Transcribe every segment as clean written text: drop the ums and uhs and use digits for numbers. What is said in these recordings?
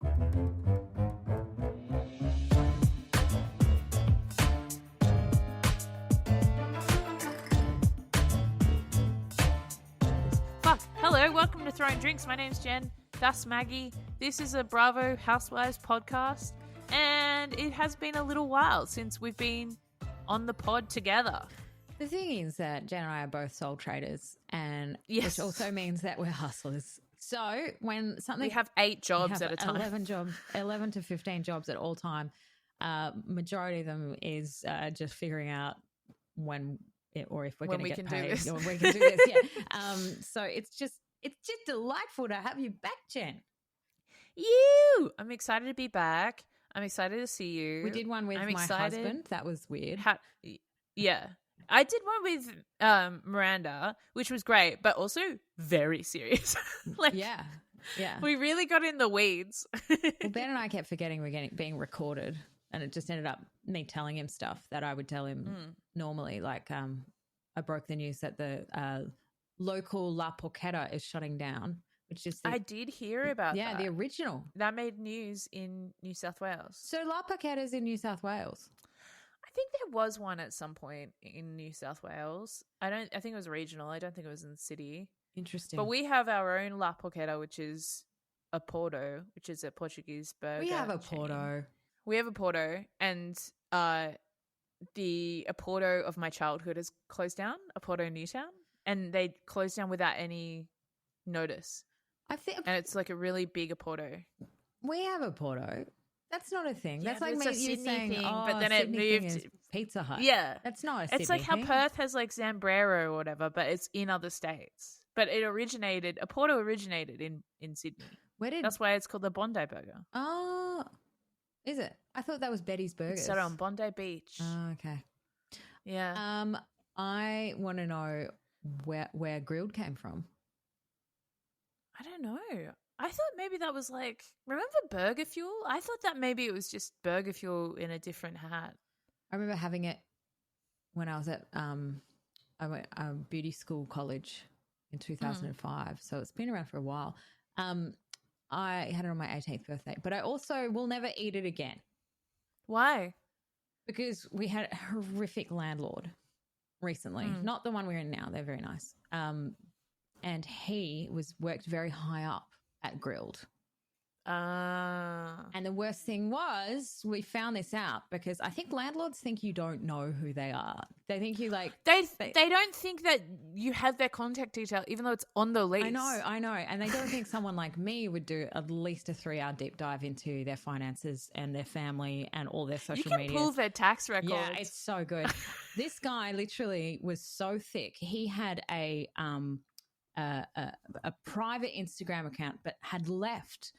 Fuck. Hello, welcome to Throwing Drinks. My name's Jen. That's Maggie. This is a Bravo Housewives podcast, and it has been a little while since we've been on the pod together. The thing is that Jen and I are both sole traders, and Yes. which also means that we're hustlers. So when something We have 8 jobs at a time. 11 to 15 jobs at all time. Majority of them is just figuring out when or if we're going to get paid or we can do this. Yeah. So it's just delightful to have you back, Jen. I'm excited to be back. I'm excited to see you. We did one with my husband. That was weird. Yeah. I did one with Miranda, which was great, but also very serious. Yeah. We really got in the weeds. Well, Ben and I kept forgetting we're being recorded, and it just ended up me telling him stuff that I would tell him normally. Like I broke the news that the local La Porchetta is shutting down, which is I did hear about that. Yeah, the original. That made news in New South Wales. So La Porchetta is in New South Wales. I think there was one at some point in New South Wales. I think it was regional. I don't think it was in the city. Interesting. But we have our own La Porchetta, which is a Porto, which is a Portuguese burger. We have a chain. Porto. We have a Porto, and the Porto of my childhood has closed down, a Porto Newtown, and they closed down without any notice. And it's like a really big Porto. We have a Porto. That's not a thing. Yeah, that's like it's you saying, thing, oh, but then Sydney it moved to Pizza Hut. Yeah, that's not a Sydney It's like how thing. Perth has like Zambrero or whatever, but it's in other states. But a Porto originated in Sydney. That's why it's called the Bondi Burger. Oh, is it? I thought that was Betty's Burgers. It's set on Bondi Beach. Oh, okay. Yeah. I want to know where grilled came from. I don't know. I thought maybe that was like, remember Burger Fuel? I thought that maybe it was just Burger Fuel in a different hat. I remember having it when I was at I went beauty school college in 2005. So it's been around for a while. I had it on my 18th birthday, but I also will never eat it again. Why? Because we had a horrific landlord recently, not the one we're in now. They're very nice. And he worked very high up at Grilled. And the worst thing was we found this out because I think landlords think you don't know who they are. They think you like... They don't think that you have their contact detail even though it's on the lease. I know. And they don't think someone like me would do at least a 3-hour deep dive into their finances and their family and all their social media. You can pull their tax records. Yeah, it's so good. This guy literally was so thick. He had a private Instagram account but had left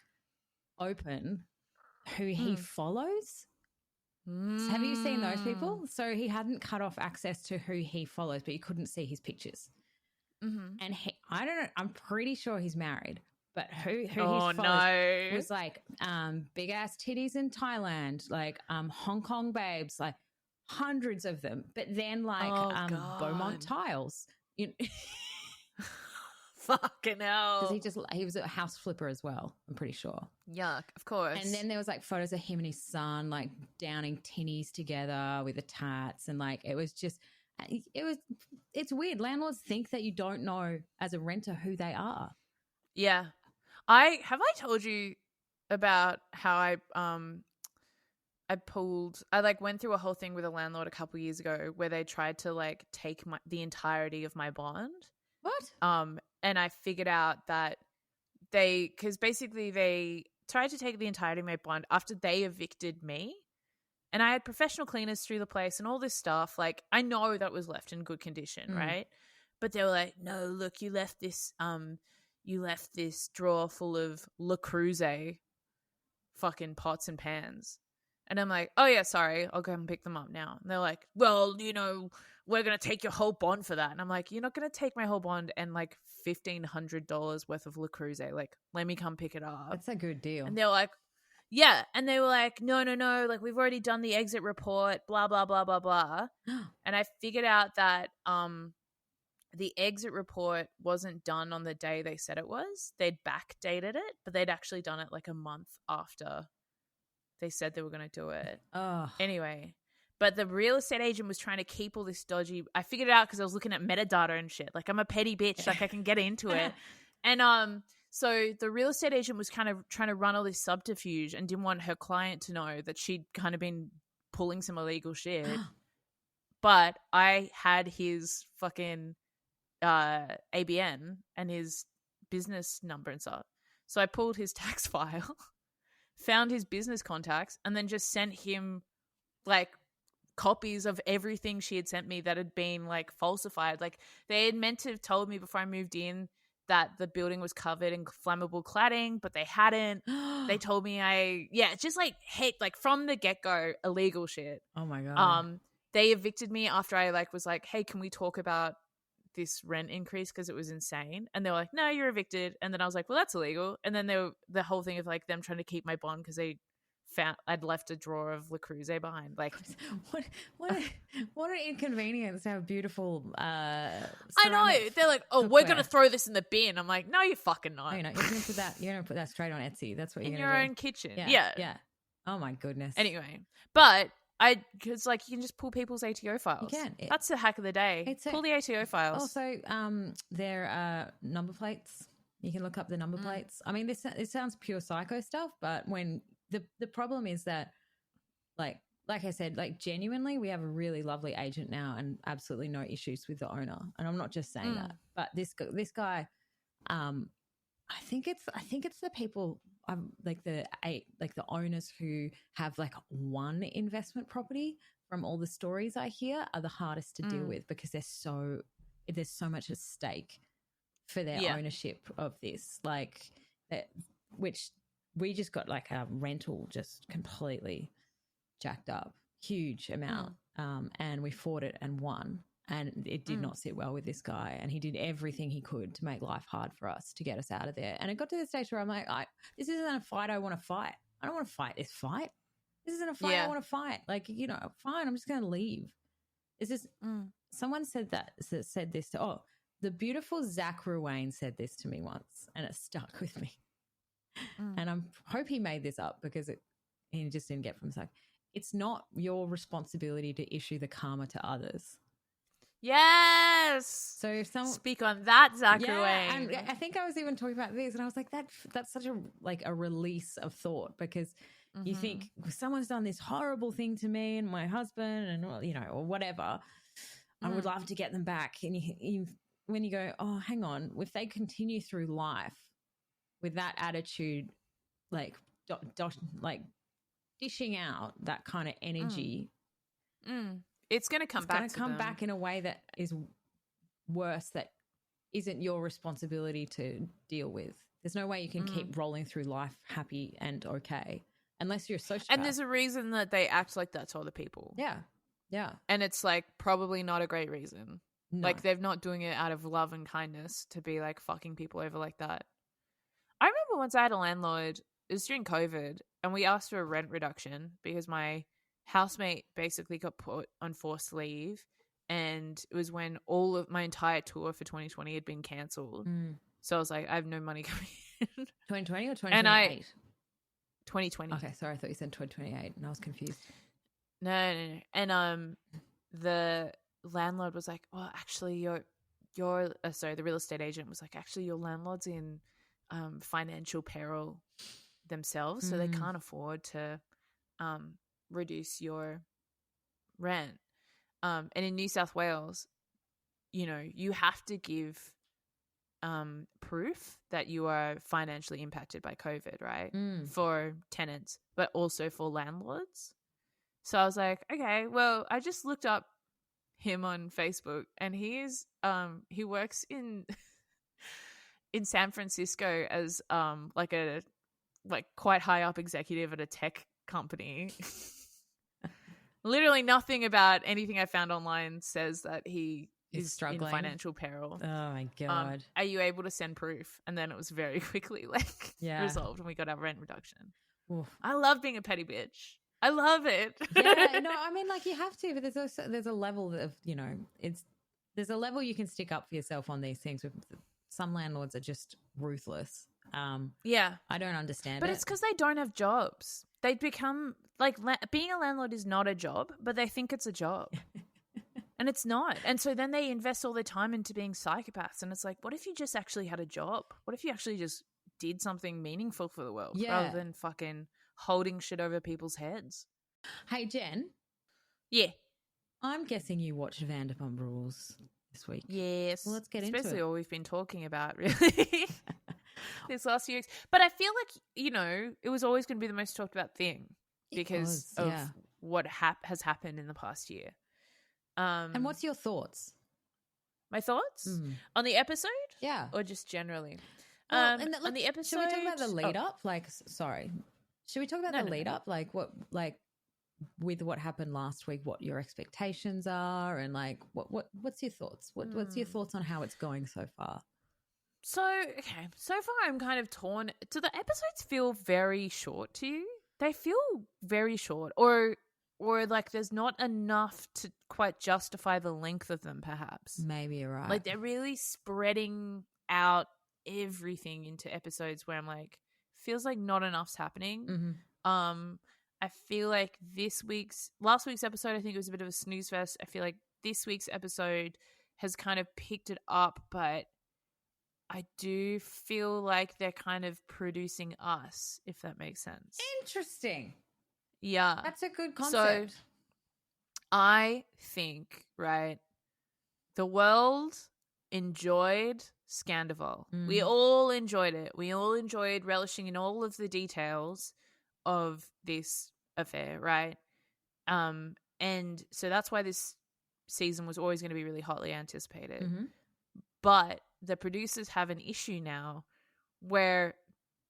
open who he follows. So have you seen those people? So he hadn't cut off access to who he follows, but you couldn't see his pictures. And I don't know, I'm pretty sure he's married, but who he follows was like big ass titties in Thailand, like Hong Kong babes, like hundreds of them, but then like Beaumont tiles. Fucking hell. Because he was a house flipper as well, I'm pretty sure. Yuck, of course. And then there was like photos of him and his son like downing tinnies together with the tats, and like it's weird. Landlords think that you don't know as a renter who they are. Yeah. I told you about how I went through a whole thing with a landlord a couple years ago where they tried to like take the entirety of my bond. What? And I figured out that because basically they tried to take the entirety of my bond after they evicted me. And I had professional cleaners through the place and all this stuff. Like, I know that was left in good condition, right? But they were like, no, look, you left this drawer full of Le Creuset fucking pots and pans. And I'm like, oh yeah, sorry, I'll go and pick them up now. And they're like, well, we're going to take your whole bond for that. And I'm like, you're not going to take my whole bond and like $1,500 worth of Le Creuset. Like, let me come pick it up. That's a good deal. And they're like, yeah. And they were like, no. Like, we've already done the exit report, blah, blah, blah, blah, blah. And I figured out that the exit report wasn't done on the day they said it was. They'd backdated it, but they'd actually done it like a month after they said they were going to do it. Oh. Anyway, but the real estate agent was trying to keep all this dodgy. I figured it out because I was looking at metadata and shit. Like, I'm a petty bitch. Like, I can get into it. And so the real estate agent was kind of trying to run all this subterfuge and didn't want her client to know that she'd kind of been pulling some illegal shit. But I had his fucking ABN and his business number and stuff. So I pulled his tax file, found his business contacts, and then just sent him like copies of everything she had sent me that had been like falsified. Like, they had meant to have told me before I moved in that the building was covered in flammable cladding, but they hadn't. They told me just like hate, like from the get-go, illegal shit. Oh my God. They evicted me after I like was like, hey, can we talk about this rent increase because it was insane? And they were like, no, you're evicted. And then I was like, well, that's illegal. And then the whole thing of like them trying to keep my bond because they found I'd left a drawer of Le Creuset behind. Like, what an inconvenience to have beautiful I know. They're like, oh, we're gonna throw this in the bin. I'm like, no, you're fucking not. No, you're gonna put that straight on Etsy. That's what you're in gonna your do. own kitchen. Yeah. Oh my goodness. Anyway, but because like you can just pull people's ATO files. You can. That's the hack of the day. Pull the ATO files. Also, there are number plates. You can look up the number plates. I mean, it sounds pure psycho stuff, but when the problem is that, like I said, like genuinely, we have a really lovely agent now and absolutely no issues with the owner. And I'm not just saying that, but this guy, I think it's the people. Like the owners who have like one investment property, from all the stories I hear, are the hardest to deal with because there's so much at stake for their ownership of this. Like which we just got like a rental just completely jacked up, huge amount, and we fought it and won. And it did not sit well with this guy. And he did everything he could to make life hard for us to get us out of there. And it got to the stage where I'm like, this isn't a fight I want to fight. I don't want to fight this fight. This isn't a fight I want to fight. Like, fine, I'm just going to leave. It's just someone said this to, the beautiful Zach Ruane said this to me once, and it stuck with me. And I hope he made this up because he just didn't get from Zach. It's not your responsibility to issue the karma to others. Yes. So if someone speak on that, Zach Ruane. And I think I was even talking about this, and I was like, that's such a release of thought, because you think, well, someone's done this horrible thing to me and my husband, and or whatever. I would love to get them back. And when you go, oh, hang on, if they continue through life with that attitude, like dishing out that kind of energy. It's going to come back in a way that is worse, that isn't your responsibility to deal with. There's no way you can keep rolling through life happy and okay unless you're a sociopath. And there's a reason that they act like that to other people. Yeah. Yeah. And it's like probably not a great reason. No. Like, they're not doing it out of love and kindness to be like fucking people over like that. I remember once I had a landlord, it was during COVID, and we asked for a rent reduction because my housemate basically got put on forced leave, and it was when all of my entire tour for 2020 had been cancelled. So I was like, I have no money coming in. 2020 or 2028? 2020. Okay, sorry, I thought you said 2028 and I was confused. No. And the landlord was like, well, actually the real estate agent was like, actually your landlord's in financial peril themselves, so they can't afford to reduce your rent. And in New South Wales, you have to give proof that you are financially impacted by COVID, right? For tenants, but also for landlords. So I was like, okay, well, I just looked up him on Facebook, and he works in San Francisco as quite high up executive at a tech company. Literally nothing about anything I found online says that he is struggling in financial peril. Oh my God. Are you able to send proof? And then it was very quickly resolved, and we got our rent reduction. Oof. I love being a petty bitch. I love it. Yeah, no, I mean, like, you have to, but there's a level of, there's a level you can stick up for yourself on these things. Some landlords are just ruthless. Yeah. I don't understand But it. it's because they don't have jobs. They become like being a landlord is not a job, but they think it's a job. And it's not. And so then they invest all their time into being psychopaths. And it's like, what if you just actually had a job? What if you actually just did something meaningful for the world rather than fucking holding shit over people's heads? Hey, Jen. Yeah. I'm guessing you watched Vanderpump Rules this week. Yes. Well, let's get into it. Especially all we've been talking about, really, this last few weeks. But I feel like, you know, it was always going to be the most talked about thing because of what has happened in the past year. And what's your thoughts? My thoughts on the episode? Yeah. Or just generally? Well, on the episode. Should we talk about the lead up? Like, sorry. Should we talk about the lead up? Like what, with what happened last week, what your expectations are and like, what's your thoughts? What's your thoughts on how it's going so far? So far I'm kind of torn. Do the episodes feel very short to you? They feel very short or like there's not enough to quite justify the length of them, perhaps. Maybe you're right. Like they're really spreading out everything into episodes where I'm like, feels like not enough's happening. Mm-hmm. I feel like last week's episode, I think it was a bit of a snooze fest. I feel like this week's episode has kind of picked it up, but I do feel like they're kind of producing us, if that makes sense. Interesting. Yeah. That's a good concept. So I think, right, the world enjoyed Sandoval. We all enjoyed it. We all enjoyed relishing in all of the details of this affair, right? And so that's why this season was always going to be really hotly anticipated. Mm-hmm. But the producers have an issue now where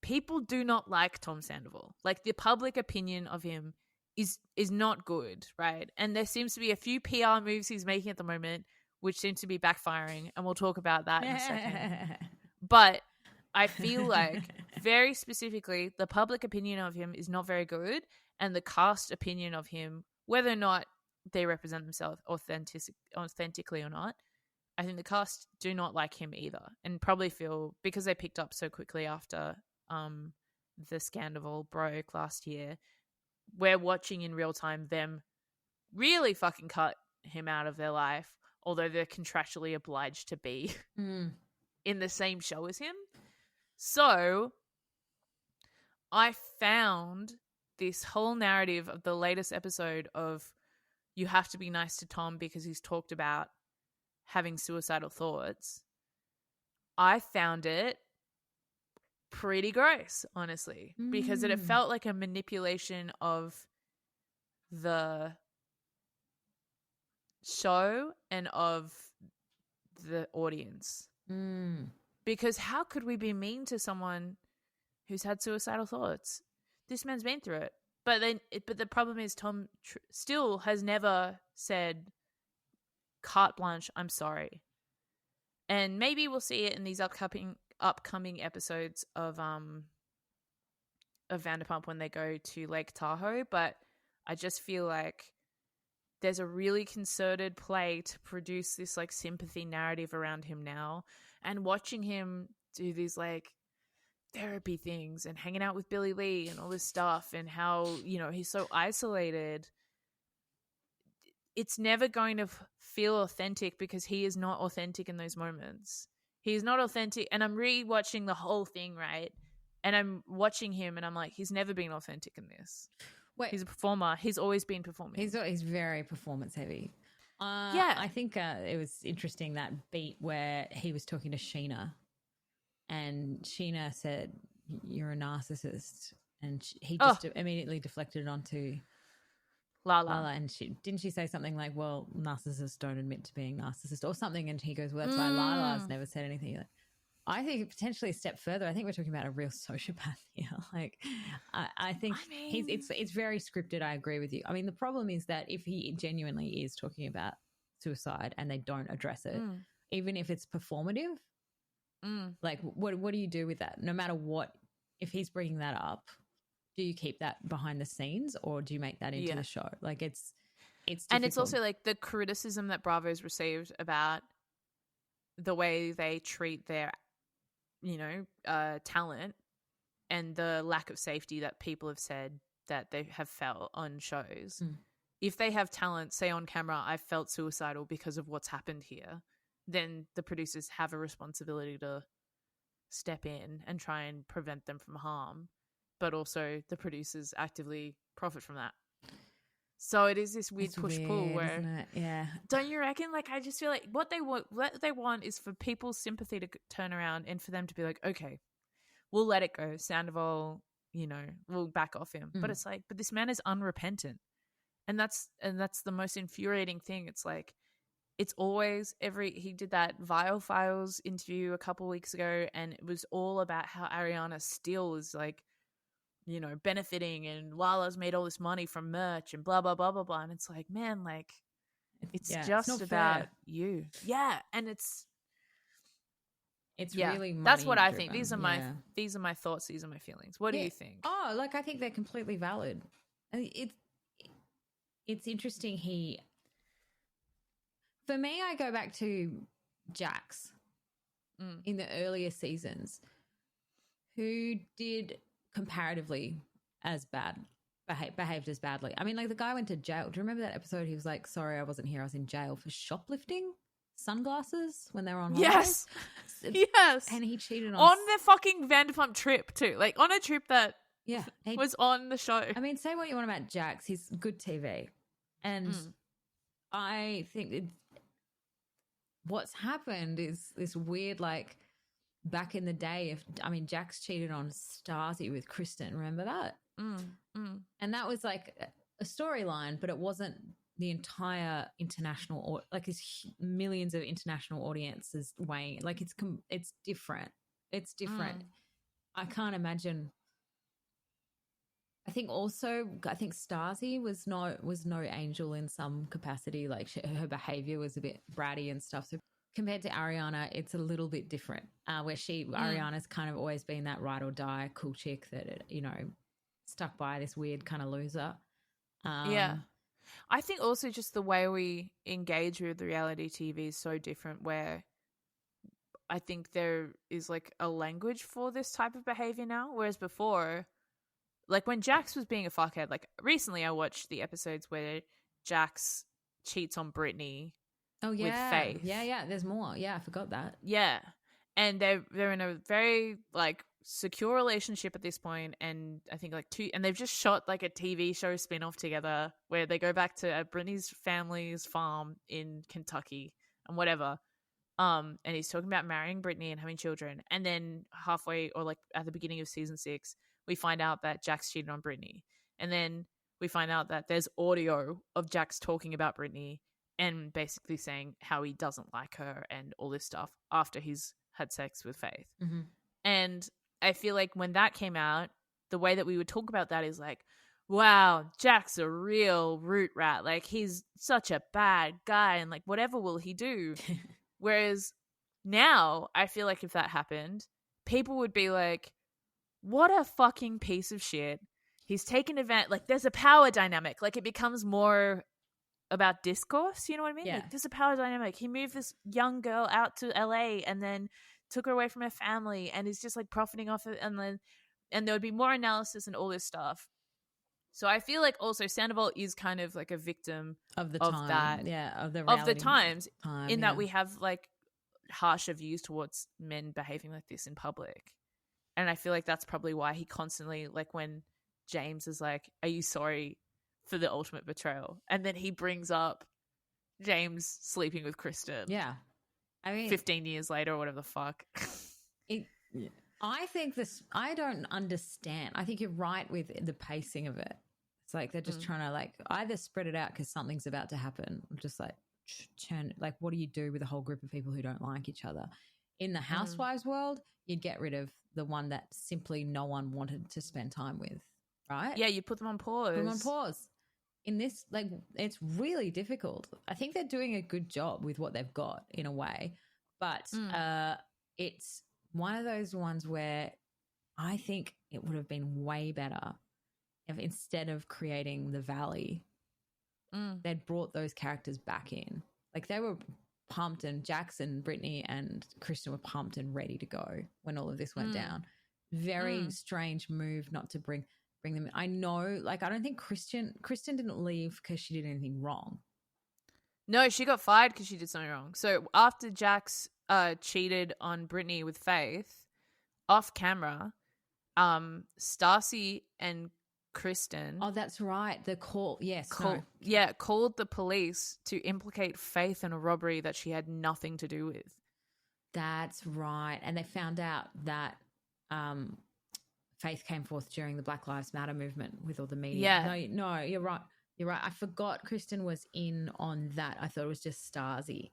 people do not like Tom Sandoval. Like the public opinion of him is not good, right? And there seems to be a few PR moves he's making at the moment which seem to be backfiring, and we'll talk about that in a second. But I feel like very specifically the public opinion of him is not very good, and the cast opinion of him, whether or not they represent themselves authentically or not, I think the cast do not like him either, and probably feel because they picked up so quickly after the scandal broke last year, we're watching in real time them really fucking cut him out of their life, although they're contractually obliged to be in the same show as him. So I found this whole narrative of the latest episode of you have to be nice to Tom because he's talked about having suicidal thoughts. I found it pretty gross, honestly, because it felt like a manipulation of the show and of the audience. Because how could we be mean to someone who's had suicidal thoughts? This man's been through it. But the problem is Tom still has never said carte blanche, I'm sorry. And maybe we'll see it in these upcoming episodes of Vanderpump when they go to Lake Tahoe, but I just feel like there's a really concerted play to produce this like sympathy narrative around him now, and watching him do these like therapy things and hanging out with Billy Lee and all this stuff and how, you know, he's so isolated. It's never going to feel authentic because he is not authentic in those moments. He's not authentic. And I'm re-watching the whole thing, right? And I'm watching him and I'm like, he's never been authentic in this. Wait. He's a performer. He's always been performing. He's very performance heavy. Yeah. I think it was interesting that beat where he was talking to Sheena and Sheena said, you're a narcissist. And he just immediately deflected it onto Lala. And didn't she say something like, well, narcissists don't admit to being narcissist or something? And he goes, well, that's why Lala's never said anything. I think potentially a step further, I think we're talking about a real sociopath here. Like, I think it's very scripted. I agree with you. I mean, the problem is that if he genuinely is talking about suicide and they don't address it, even if it's performative, like what do you do with that? No matter what, if he's bringing that up, do you keep that behind the scenes or do you make that into the show? Like it's difficult. And it's also like the criticism that Bravo's received about the way they treat their, talent, and the lack of safety that people have said that they have felt on shows. If they have talent, say on camera, I felt suicidal because of what's happened here, then the producers have a responsibility to step in and try and prevent them from harm. But also the producers actively profit from that. So it is this weird push-pull where, isn't it? Yeah. Don't you reckon? Like, I just feel like what they want is for people's sympathy to turn around and for them to be like, okay, we'll let it go. Sandoval, we'll back off him. But it's like, but this man is unrepentant. And that's the most infuriating thing. It's like, it's always he did that Vile Files interview a couple of weeks ago, and it was all about how Ariana still is like, benefiting, and Lala's made all this money from merch and blah, blah, blah, blah, blah. And it's like, man, like, it's just about fair. you. Yeah. And it's really money that's what I driven. think. These are my thoughts. These are my feelings. What do you think? Oh, like, I think they're completely valid. It's interesting. For me, I go back to Jax in the earlier seasons, who did comparatively as bad, behaved as badly. I mean, like, the guy went to jail. Do you remember that episode? He was like, sorry, I wasn't here. I was in jail for shoplifting sunglasses when they were on holidays. Yes. And he cheated on their fucking Vanderpump trip too. Like, on a trip that was on the show. I mean, say what you want about Jax. He's good TV. And I think what's happened is this weird, like, back in the day, Jax cheated on Stasi with Kristen. Remember that? And that was like a storyline, but it wasn't the entire international, like, there's millions of international audiences weighing. Like, it's different. It's different. I can't imagine. I think Stasi was no angel in some capacity. Like, her behavior was a bit bratty and stuff. So compared to Ariana, it's a little bit different. Where Ariana's kind of always been that ride or die cool chick that stuck by this weird kind of loser. I think also just the way we engage with reality TV is so different. Where I think there is like a language for this type of behavior now, whereas before, like, when Jax was being a fuckhead, like, recently I watched the episodes where Jax cheats on Brittany. Oh, yeah. With Faith. Yeah. There's more. Yeah, I forgot that. Yeah. And they're in a very, like, secure relationship at this point, and I think, like, and they've just shot, like, a TV show spin-off together where they go back to Brittany's family's farm in Kentucky and whatever. And he's talking about marrying Brittany and having children. And then halfway, or like at the beginning of season 6, we find out that Jax cheated on Brittany. And then we find out that there's audio of Jax talking about Brittany and basically saying how he doesn't like her and all this stuff after he's had sex with Faith. And I feel like when that came out, the way that we would talk about that is like, wow, Jack's a real root rat. Like, he's such a bad guy, and like, whatever will he do? Whereas now, I feel like if that happened, people would be like, what a fucking piece of shit. He's taken advantage. Like, there's a power dynamic. Like, it becomes more about discourse. You know what I mean? Yeah. Like, there's a power dynamic. He moved this young girl out to LA and then took her away from her family and is just like profiting off it. And there would be more analysis and all this stuff. So I feel like also Sandoval is kind of like a victim of the of time. that. Yeah, of the times in that yeah. we have like harsher views towards men behaving like this in public. And I feel like that's probably why he constantly, like, when James is like, are you sorry for the ultimate betrayal? And then he brings up James sleeping with Kristen. Yeah. I mean, 15 years later or whatever the fuck. I think I don't understand. I think you're right with the pacing of it. It's like they're just trying to like either spread it out because something's about to happen, or just like turn, like, what do you do with a whole group of people who don't like each other? In the housewives world, you'd get rid of the one that simply no one wanted to spend time with, right? Yeah, you put them on pause. Put them on pause. In this, like, it's really difficult. I think they're doing a good job with what they've got in a way, but it's one of those ones where I think it would have been way better if instead of creating the Valley, they'd brought those characters back in. Like, they were pumped, and Jackson, Brittany, and Kristen were pumped and ready to go when all of this went down. Very strange move not to bring them in. I know, like, I don't think Kristen didn't leave because she did anything wrong. No, she got fired because she did something wrong. So after Jax cheated on Brittany with Faith, off camera, Stacy and Kristen. Oh, that's right. The call. Yes. Called the police to implicate Faith in a robbery that she had nothing to do with. That's right. And they found out that Faith came forth during the Black Lives Matter movement with all the media. Yeah. No, you're right. You're right. I forgot Kristen was in on that. I thought it was just Stasi.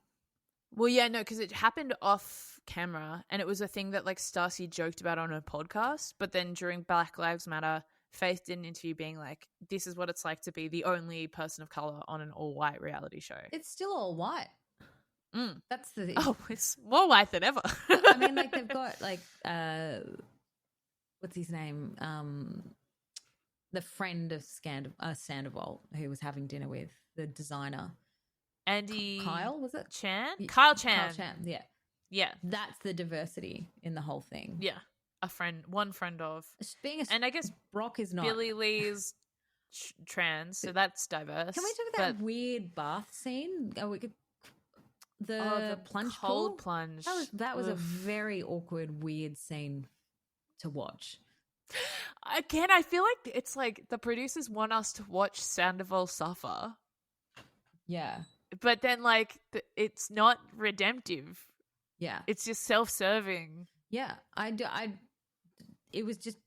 Well, yeah, no, because it happened off camera, and it was a thing that like Stacy joked about on her podcast. But then during Black Lives Matter, Faith did an interview being like, "This is what it's like to be the only person of color on an all-white reality show." It's still all white. That's the it's more white than ever. I mean, like they've got like what's his name? The friend of Sandoval who was having dinner with the designer. Andy Kyle, was it? Chan? Kyle Chan. Kyle Chan, yeah. Yeah. That's the diversity in the whole thing. Yeah. One friend of. And I guess Brock is not. Billy Lee's trans, so that's diverse. Can we talk about that weird bath scene? The plunge cold pool? plunge. That was a very awkward, weird scene to watch. Again, I feel like it's like the producers want us to watch Sandoval suffer. Yeah. But then, like, it's not redemptive. Yeah. It's just self-serving. Yeah. It was just,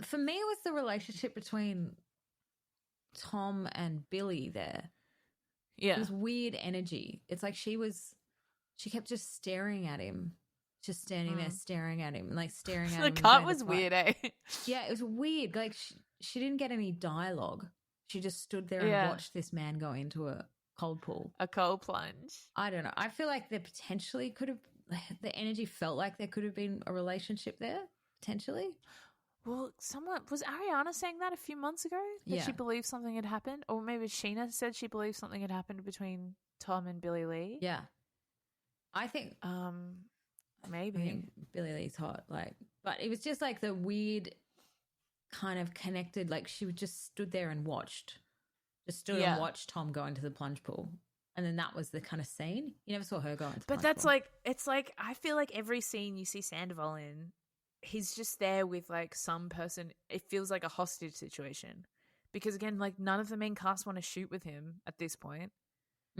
for me, it was the relationship between Tom and Billy there. Yeah. It was weird energy. It's like she kept just staring at him. Just standing there staring at him, like staring at him. The cut was weird, eh? Yeah, it was weird. Like she didn't get any dialogue. She just stood there and watched this man go into a cold pool. A cold plunge. I don't know. I feel like there potentially could have, the energy felt like there could have been a relationship there, potentially. Well, was Ariana saying that a few months ago? That she believed something had happened? Or maybe Sheena said she believed something had happened between Tom and Billy Lee? Yeah. I think... maybe. I think Billy Lee's hot, but it was just like the weird kind of connected, like she just stood there and watched. Just stood and watched Tom go into the plunge pool. And then that was the kind of scene. You never saw her go into the plunge that's pool. like, it's like, I feel like every scene you see Sandoval in, he's just there with like some person. It feels like a hostage situation. Because again, like none of the main cast want to shoot with him at this point.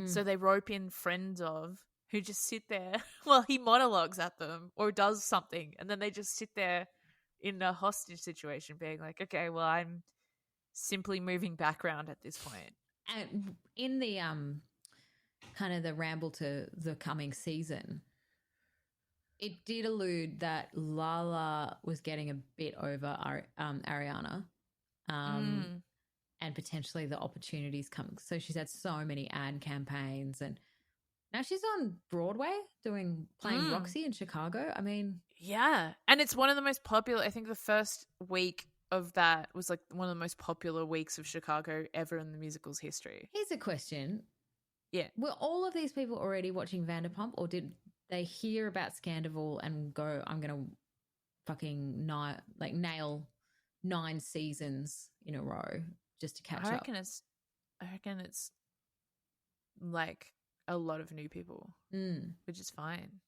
So they rope in friends of who just sit there while he monologues at them or does something. And then they just sit there in a hostage situation being like, okay, well, I'm simply moving background at this point. And in the kind of the ramble to the coming season, it did allude that Lala was getting a bit over Ariana and potentially the opportunities coming. So she's had so many ad campaigns and now she's on Broadway playing Roxy in Chicago. I mean... Yeah. And it's one of the most popular... I think the first week of that was like one of the most popular weeks of Chicago ever in the musical's history. Here's a question. Yeah. Were all of these people already watching Vanderpump or did they hear about Sandoval and go, I'm going to fucking nail 9 seasons in a row just to catch up? I reckon it's like... a lot of new people, which is fine.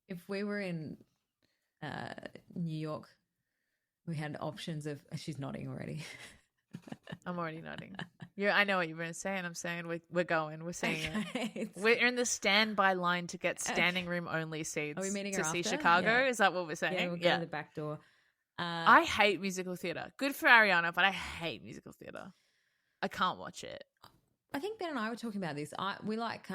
If we were in New York, we had options of... She's nodding already. I'm already nodding. I know what you're going to say, and I'm saying we're going. We're saying it. We're in the standby line to get standing room only seats. Are we meeting to her see after? Chicago? Yeah. Is that what we're saying? Yeah, we'll go to the back door. I hate musical theatre. Good for Ariana, but I hate musical theatre. I can't watch it. I think Ben and I were talking about this. We like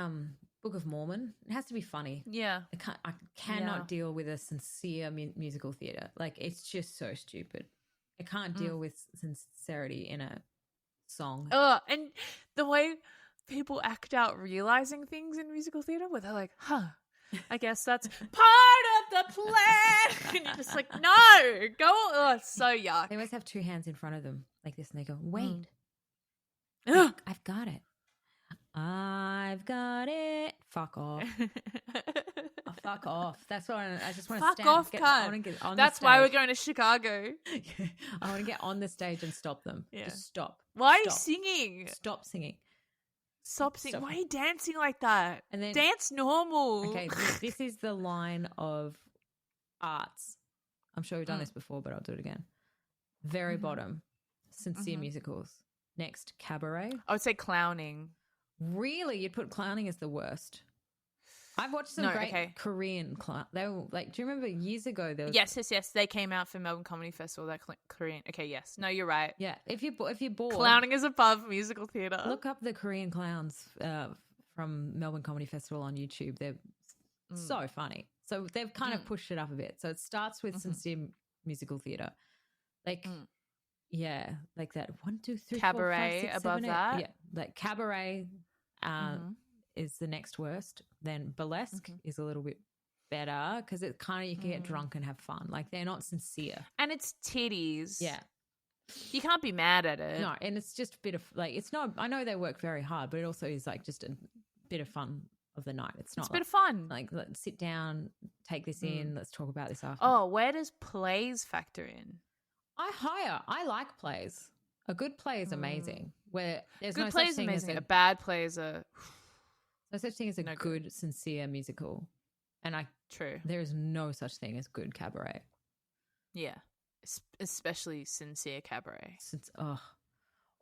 Book of Mormon. It has to be funny. Yeah. I cannot deal with a sincere musical theatre. Like, it's just so stupid. I can't deal with sincerity in a song. And the way people act out realizing things in musical theatre where they're like, I guess that's part of the plan. And you're just like, no, go on. Oh, it's so yuck. They always have 2 hands in front of them like this and they go, wait. I've got it. I've got it. Fuck off. Oh, fuck off. That's what I just want to Fuck stand. off, I want cunt. to get on That's the why we're stage. going to Chicago. I want to get on the stage and stop them. Yeah. Just stop. Why are you Stop. singing? Stop singing. Stop singing. Stop. Why are you dancing like that? And then Dance normal. okay, this is the line of arts. I'm sure we've done this before, but I'll do it again. Very bottom, sincere musicals. Next, cabaret. I would say clowning. Really? You'd put clowning as the worst? I've watched some great Korean clown. They were like, do you remember years ago? There was, yes. They came out for Melbourne Comedy Festival. That Korean. Okay, yes. No, you're right. Yeah. If you're bored, clowning is above musical theatre. Look up the Korean clowns from Melbourne Comedy Festival on YouTube. They're so funny. So they've kind of pushed it up a bit. So it starts with sincere musical theatre, like yeah, like that 1, 2, 3, cabaret 4, 5, 6, above 7, 8. that. Yeah, like cabaret is the next worst. Then burlesque is a little bit better because it kind of you can get drunk and have fun. Like they're not sincere, and it's titties. Yeah. You can't be mad at it. No, and it's just a bit of like it's not. I know they work very hard, but it also is like just a bit of fun of the night. It's not. It's a bit of fun. Like let's sit down, take this in. Let's talk about this after. Oh, where does plays factor in? I like plays. A good play is amazing. Where there's good no play such is thing amazing. as A bad play is a no such thing as a good, sincere musical. And true. There is no such thing as good cabaret. Yeah. Especially sincere cabaret.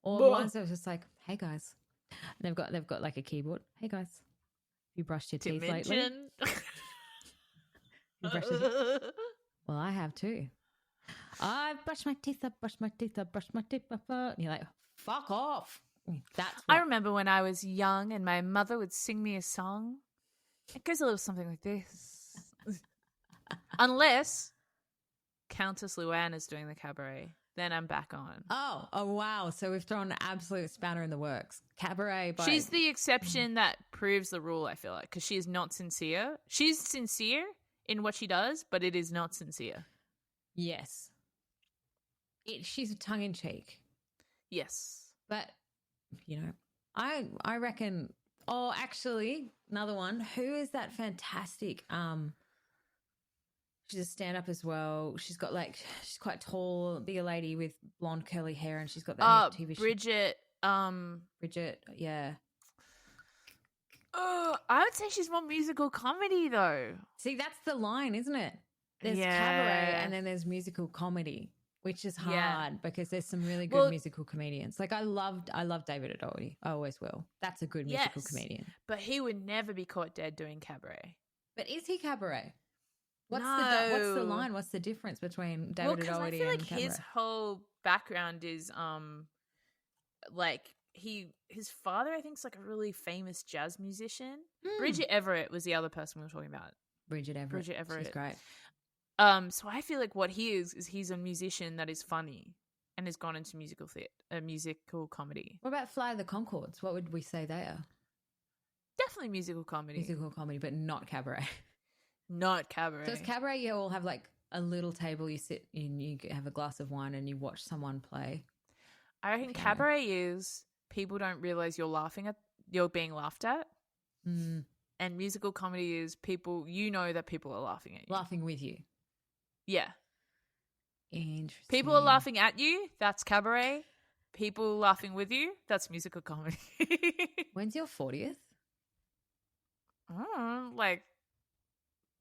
Or the ones that are just like, hey guys. And they've got like a keyboard. Hey guys, you brushed your teeth lately? You brushed your teeth? Well, I have too. I've brushed my teeth, I brushed my teeth, I brushed my teeth. And you're like, fuck off. I remember when I was young and my mother would sing me a song. It goes a little something like this. Unless Countess Luann is doing the cabaret, then I'm back on. Oh, wow. So we've thrown an absolute spanner in the works. Cabaret. She's the exception that proves the rule, I feel like, because she is not sincere. She's sincere in what she does, but it is not sincere. Yes. She's tongue-in-cheek. Yes. But, you know, I reckon... Oh, actually, another one. Who is that fantastic... She's a stand-up as well. She's got she's quite tall, bigger lady with blonde curly hair, and she's got that TV show. Bridget. Bridget, yeah. Oh, I would say she's more musical comedy though. See, that's the line, isn't it? There's cabaret and then there's musical comedy, which is hard because there's some really good musical comedians. Like I love David Adoy. I always will. That's a good musical comedian. But he would never be caught dead doing cabaret. But is he cabaret? What's the line? What's the difference between David Adoy and cabaret? I feel like his whole background is his father I think is like a really famous jazz musician. Bridget Everett was the other person we were talking about. Bridget Everett. She's great. So I feel like what he is he's a musician that is funny and has gone into musical comedy. What about Fly the Conchords? What would we say they are? Definitely musical comedy. Musical comedy, but not cabaret. Not cabaret. So it's cabaret, you all have like a little table, you sit in, you have a glass of wine and you watch someone play. I reckon cabaret is people don't realize you're being laughed at. Mm. And musical comedy is people, you know that people are laughing at you. Laughing with you. Yeah. Interesting. People are laughing at you, that's cabaret. People laughing with you, that's musical comedy. When's your 40th? I don't know, like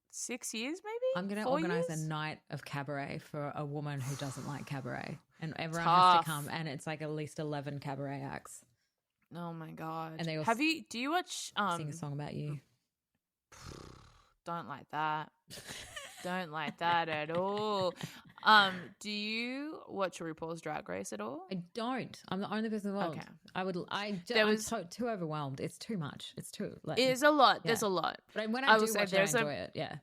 6 years maybe? I'm going to organise a night of cabaret for a woman who doesn't like cabaret. And everyone has to come and it's like at least 11 cabaret acts. Oh my God. And they all do you watch sing a song about you? Don't like that. Don't like that at all. Do you watch RuPaul's Drag Race at all? I don't. I'm the only person in the world. Okay. I'm too overwhelmed. It's too much. It's too like it is a lot. There's a lot. But when I do watch it, I enjoy it. Yeah.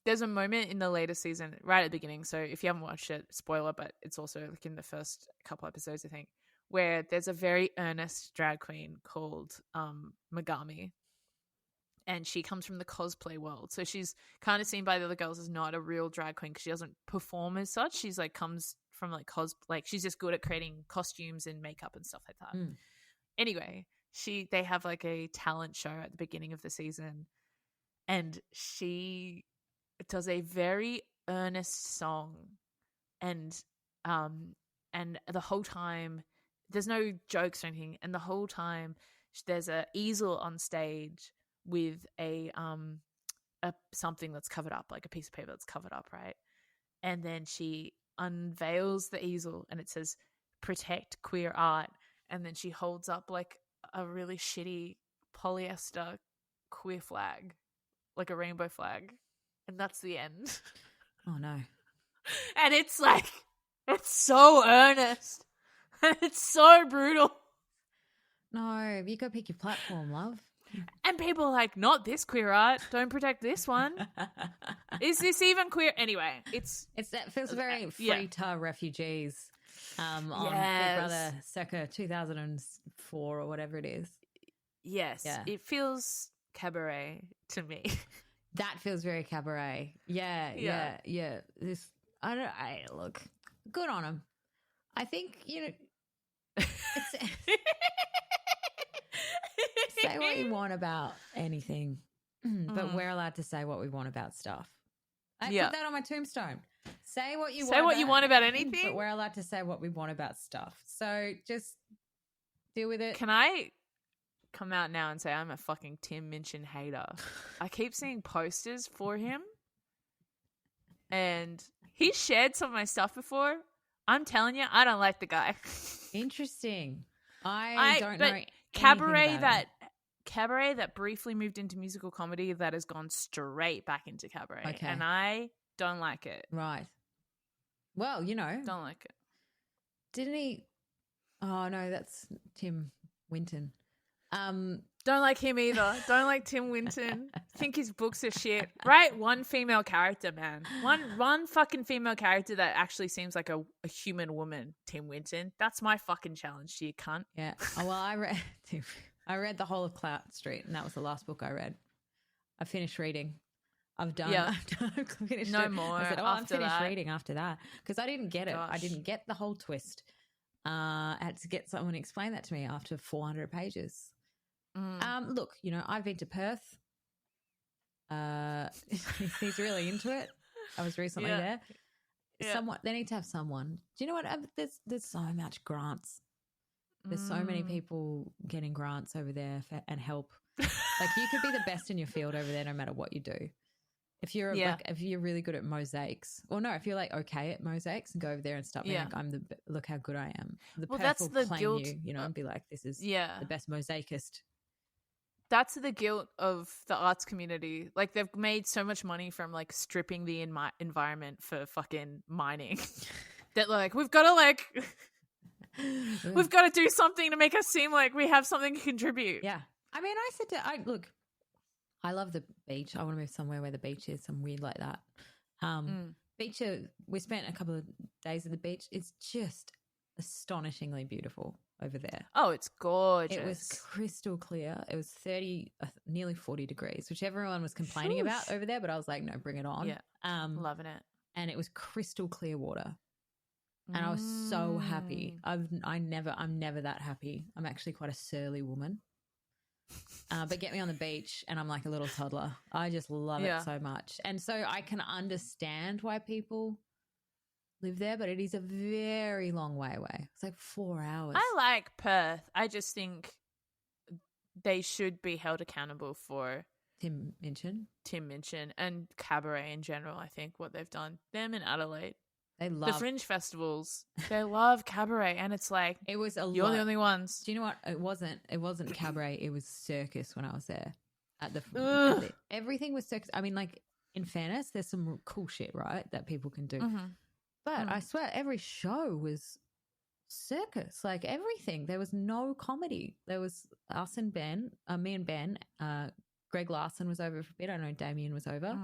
There's a moment in the later season, right at the beginning. So if you haven't watched it, spoiler, but it's also like in the first couple episodes, I think, where there's a very earnest drag queen called Megami. And she comes from the cosplay world. So she's kind of seen by the other girls as not a real drag queen because she doesn't perform as such. She's like comes from like she's just good at creating costumes and makeup and stuff like that. Anyway, they have like a talent show at the beginning of the season, and she does a very earnest song, and the whole time there's no jokes or anything, and the whole time there's a easel on stage with a something that's covered up, like a piece of paper that's covered up, right? And then she unveils the easel and it says protect queer art, and then she holds up like a really shitty polyester queer flag, like a rainbow flag, and that's the end. Oh no. And it's like, it's so earnest and it's so brutal. No, you gotta pick your platform, love. And people are like, not this queer art, don't protect this one. Is this even queer? Anyway, it's that feels very Free-ta refugees on Big Brother circa 2004 or whatever it is. Yes, it feels cabaret to me. That feels very cabaret. Yeah. Look, good on him. I think, say what you want about anything, but we're allowed to say what we want about stuff. I put that on my tombstone. Say what you want about anything, but we're allowed to say what we want about stuff. So just deal with it. Can I come out now and say I'm a fucking Tim Minchin hater? I keep seeing posters for him, and he shared some of my stuff before. I'm telling you, I don't like the guy. Interesting. I don't know. Cabaret that briefly moved into musical comedy that has gone straight back into cabaret. Okay. And I don't like it. Right. Well, Don't like it. Didn't he? Oh, no, that's Tim Winton. Don't like him either. Don't like Tim Winton. Think his books are shit. Write one female character, man. One fucking female character that actually seems like a human woman, Tim Winton. That's my fucking challenge to you, cunt. Yeah. Oh, well, I read the whole of Clout Street, and that was the last book I read. I finished reading. I've finished no it. more. I said, I'm finished reading after that because I didn't get it. Gosh. I didn't get the whole twist. I had to get someone to explain that to me after 400 pages. Look, I've been to Perth. He's really into it. I was recently there. Yeah. They need to have someone. Do you know what? There's so much grants. There's so many people getting grants over there and help. Like you could be the best in your field over there, no matter what you do. If you're if you're really good at mosaics, or no, if you're like okay at mosaics, and go over there and start being like, look how good I am. That's will the claim guilt, and be like, this is the best mosaicist. That's the guilt of the arts community. Like they've made so much money from like stripping the environment for fucking mining that like we've got to do something to make us seem like we have something to contribute. Yeah. I mean, I love the beach. I want to move somewhere where the beach is, some weird like that. Beach, we spent a couple of days at the beach. It's just astonishingly beautiful over there. Oh, it's gorgeous. It was crystal clear. It was 30, nearly 40 degrees, which everyone was complaining about over there, but I was like, no, bring it on. Yeah, loving it. And it was crystal clear water. And I was so happy. I'm never that happy. I'm actually quite a surly woman. But get me on the beach and I'm like a little toddler. I just love it so much. And so I can understand why people live there, but it is a very long way away. It's like 4 hours. I like Perth. I just think they should be held accountable for Tim Minchin and cabaret in general. I think what they've done, them in Adelaide. They love the fringe festivals. They love cabaret, and it's like it was a you're the only ones. Do you know what? It wasn't cabaret. It was circus when I was there. Everything was circus. I mean, like in fairness, there's some cool shit, right, that people can do. But I swear, every show was circus. Like everything. There was no comedy. There was us and Ben, me and Ben. Greg Larson was over for a bit. I know Damien was over,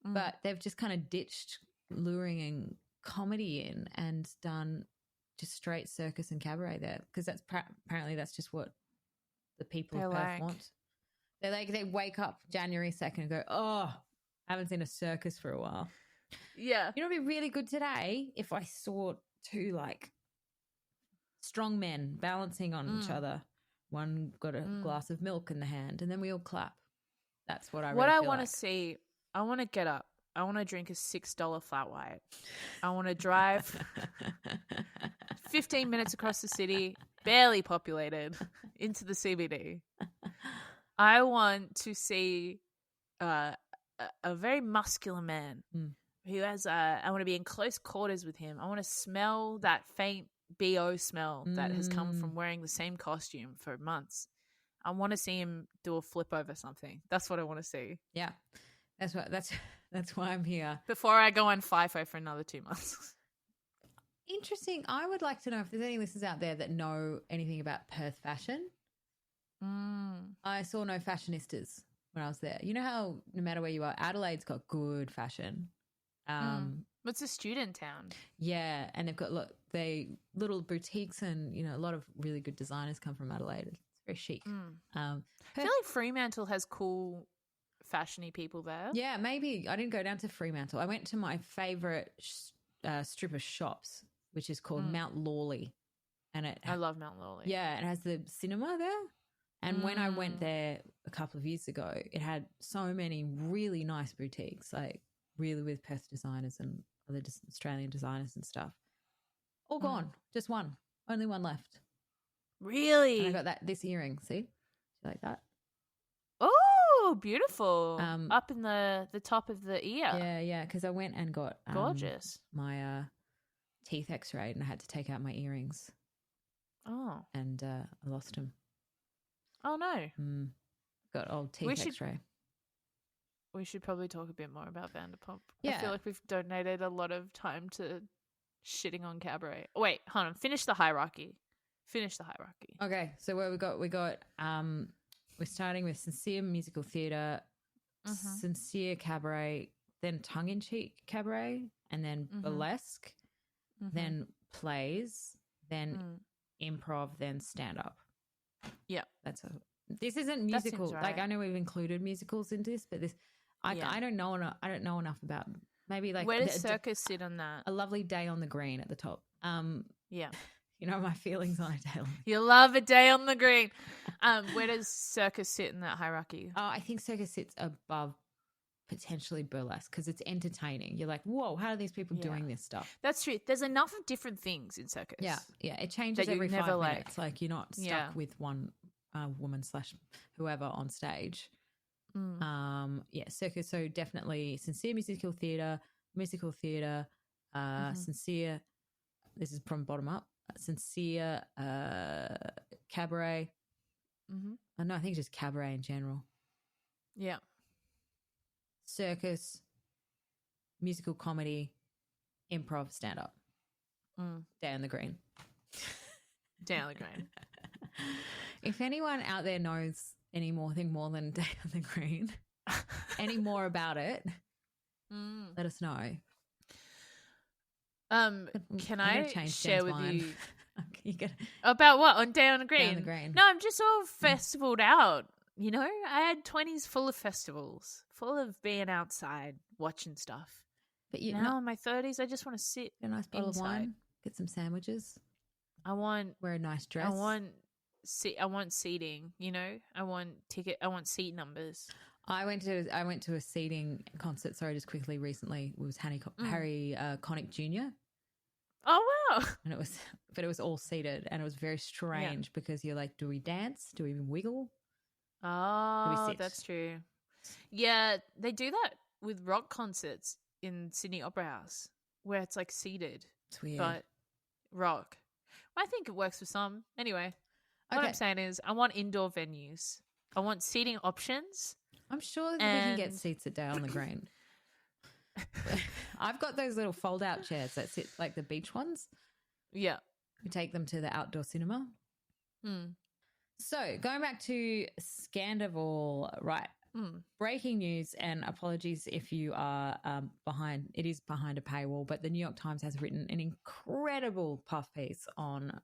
but they've just kind of ditched luring and comedy in and done just straight circus and cabaret there because that's apparently that's just what the people of Perth want. They're like they wake up January 2nd and go, oh, I haven't seen a circus for a while. Yeah, it'd be really good today if I saw two like strong men balancing on each other One got a glass of milk in the hand, and then we all clap. That's what I What really I feel want to like. see, I want to get up. I want to drink a $6 flat white. I want to drive 15 minutes across the city, barely populated, into the CBD. I want to see a very muscular man who has I want to be in close quarters with him. I want to smell that faint BO smell that has come from wearing the same costume for months. I want to see him do a flip over something. That's what I want to see. Yeah. That's why I'm here. Before I go on FIFO for another 2 months. Interesting. I would like to know if there's any listeners out there that know anything about Perth fashion. I saw no fashionistas when I was there. You know how no matter where you are, Adelaide's got good fashion. It's a student town. Yeah, and they've got they little boutiques, and a lot of really good designers come from Adelaide. It's very chic. I feel like Fremantle has cool fashiony people there. Yeah, maybe. I didn't go down to Fremantle. I went to my favourite strip of shops, which is called Mount Lawley. And I love Mount Lawley. Yeah, it has the cinema there. And when I went there a couple of years ago, it had so many really nice boutiques, like really with Perth designers and other Australian designers and stuff. All gone. Just one. Only one left. Really? And I got this earring. See? Do you like that? Oh, beautiful. Up in the top of the ear. Yeah, because I went and got gorgeous my teeth x-rayed, and I had to take out my earrings. Oh. And I lost them. Oh, no. Got old teeth x-ray. We should probably talk a bit more about Vanderpump. Yeah. I feel like we've donated a lot of time to shitting on cabaret. Oh, wait, hold on. Finish the hierarchy. Okay, so where we got we're starting with sincere musical theatre, sincere cabaret, then tongue-in-cheek cabaret, and then burlesque, then plays, then improv, then stand-up. Yeah, this isn't musical. Right. Like, I know we've included musicals into this, but I don't know enough about. Maybe like where does circus sit on that? A lovely day on the green at the top. Yeah. You know my feelings on a day on the green. You love a day on the green. Where does circus sit in that hierarchy? I think circus sits above potentially burlesque because it's entertaining. You're like, whoa, how are these people doing this stuff? That's true. There's enough of different things in circus. Yeah. It changes every 5 minutes. Like, you're not stuck with one woman / whoever on stage. Circus. So definitely sincere musical theatre, sincere. This is from bottom up. Sincere cabaret. No, I think just cabaret in general. Yeah. Circus, musical comedy, improv, stand-up. Day on the green. Day on the green. If anyone out there knows any more than Day on the Green, any more about it, let us know. Can I share with you Okay, about what on Day on the Green? Day on the Green. No, I'm just all festivaled out. I had 20s full of festivals, full of being outside, watching stuff. But now in my 30s, I just want to sit. A nice bottle of wine, get some sandwiches. Wear a nice dress. I want seating. I want seat numbers. I went to a seating concert. Sorry, just quickly recently. It was Harry Connick Jr. Oh wow! And it was all seated, and it was very strange because you're like, do we dance? Do we even wiggle? Oh, that's true. Yeah, they do that with rock concerts in Sydney Opera House, where it's like seated. It's weird, but rock. I think it works for some. Anyway, what I'm saying is, I want indoor venues. I want seating options. I'm sure that we can get seats at Day on the Green. I've got those little fold-out chairs that sit like the beach ones. Yeah. We take them to the outdoor cinema. So going back to Sandoval, right? Breaking news, and apologies if you are behind. It is behind a paywall, but the New York Times has written an incredible puff piece on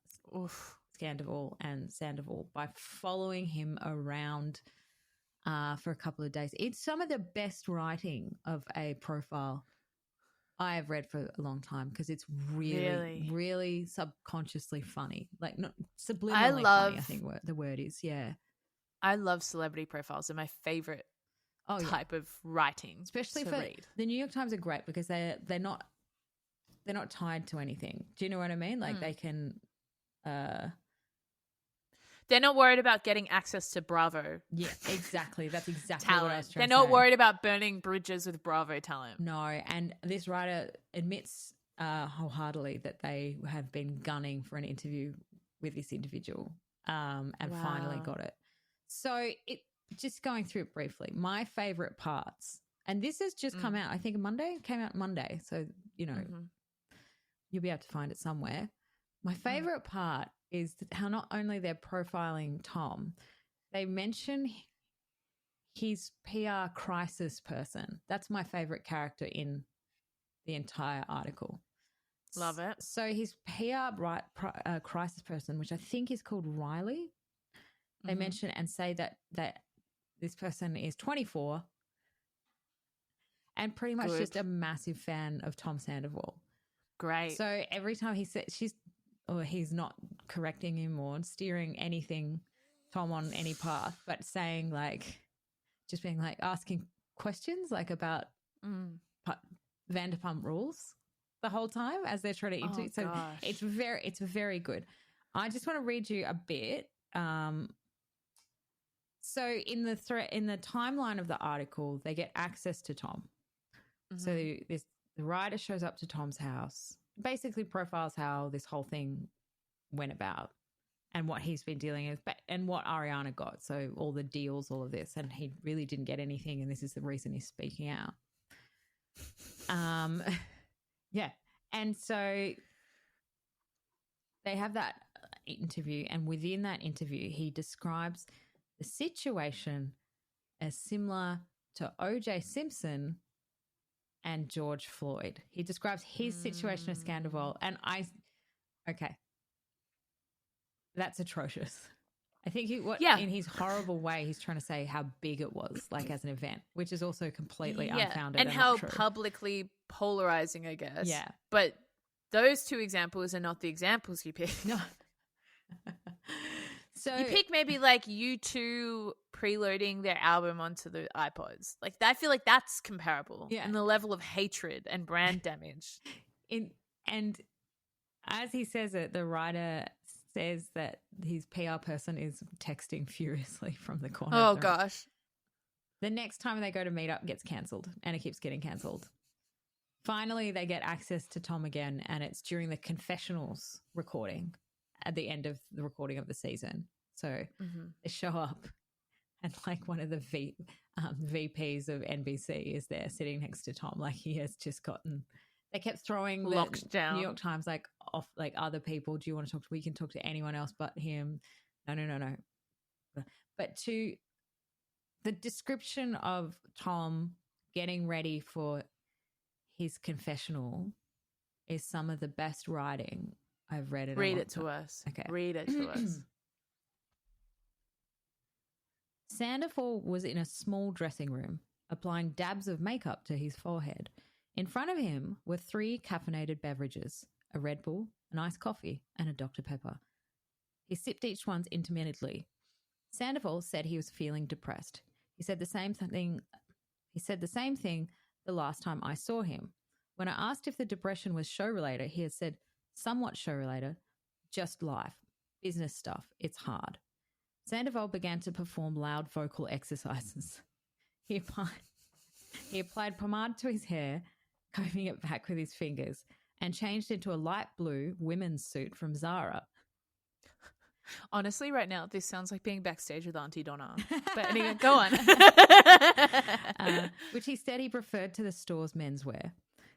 Sandoval and Sandoval by following him around for a couple of days. It's some of the best writing of a profile I have read for a long time because it's really, really subconsciously funny. Like not subliminally funny, I think the word is. Yeah. I love celebrity profiles. They're my favorite type of writing. Especially for read. The New York Times are great because they're not tied to anything. Do you know what I mean? Like they can they're not worried about getting access to Bravo. Yeah, exactly. That's exactly talent. What I was trying They're to say. not worried about burning bridges with Bravo talent. No, and this writer admits wholeheartedly that they have been gunning for an interview with this individual and finally got it. So just going through it briefly, my favourite parts, and this has just come out, I think Monday, came out Monday, so, you know, you'll be able to find it somewhere. My favourite part is how not only they're profiling Tom, they mention his PR crisis person. That's my favourite character in the entire article. Love it. So his PR crisis person, which I think is called Riley, they mention and say that this person is 24 and pretty much just a massive fan of Tom Sandoval. Great. So every time he says he's not correcting him or steering anything, Tom, on any path, but saying just being asking questions about Vanderpump Rules the whole time as they're trying to interview. So it's very good. I just want to read you a bit. So in the timeline of the article, they get access to Tom. So the writer shows up to Tom's house, basically profiles how this whole thing went about and what he's been dealing with and what Ariana got. So all the deals, all of this, and he really didn't get anything, and this is the reason he's speaking out. Yeah. And so they have that interview, and within that interview, he describes the situation as similar to O.J. Simpson and George Floyd. He describes his situation as Sandoval, and that's atrocious. I think in his horrible way, he's trying to say how big it was, as an event, which is also completely unfounded and how publicly polarizing, I guess. Yeah, but those two examples are not the examples you pick. No. So you pick maybe U2 preloading their album onto the iPods. I feel like that's comparable in the level of hatred and brand damage. And as he says it, the writer says that his PR person is texting furiously from the corner. Oh, gosh. The next time they go to meet up gets cancelled, and it keeps getting cancelled. Finally, they get access to Tom again, and it's during the confessionals recording at the end of the recording of the season. So they show up, and one of the VPs of NBC is there sitting next to Tom. He has just gotten. They kept throwing locked down. New York Times off other people. Do you want to talk to? We can talk to anyone else but him. No. But to the description of Tom getting ready for his confessional is some of the best writing I've read. Read it to us. Okay. Read it to us. Sandoval was in a small dressing room, applying dabs of makeup to his forehead. In front of him were 3 caffeinated beverages, a Red Bull, an iced coffee, and a Dr. Pepper. He sipped each one intermittently. Sandoval said he was feeling depressed. He said the same thing the last time I saw him. When I asked if the depression was show-related, he had said, somewhat show-related, just life, business stuff, it's hard. Sandoval began to perform loud vocal exercises. He applied pomade to his hair, combing it back with his fingers, and changed into a light blue women's suit from Zara. Honestly, right now, this sounds like being backstage with Auntie Donna. But anyway, go on. Which he said he preferred to the store's menswear.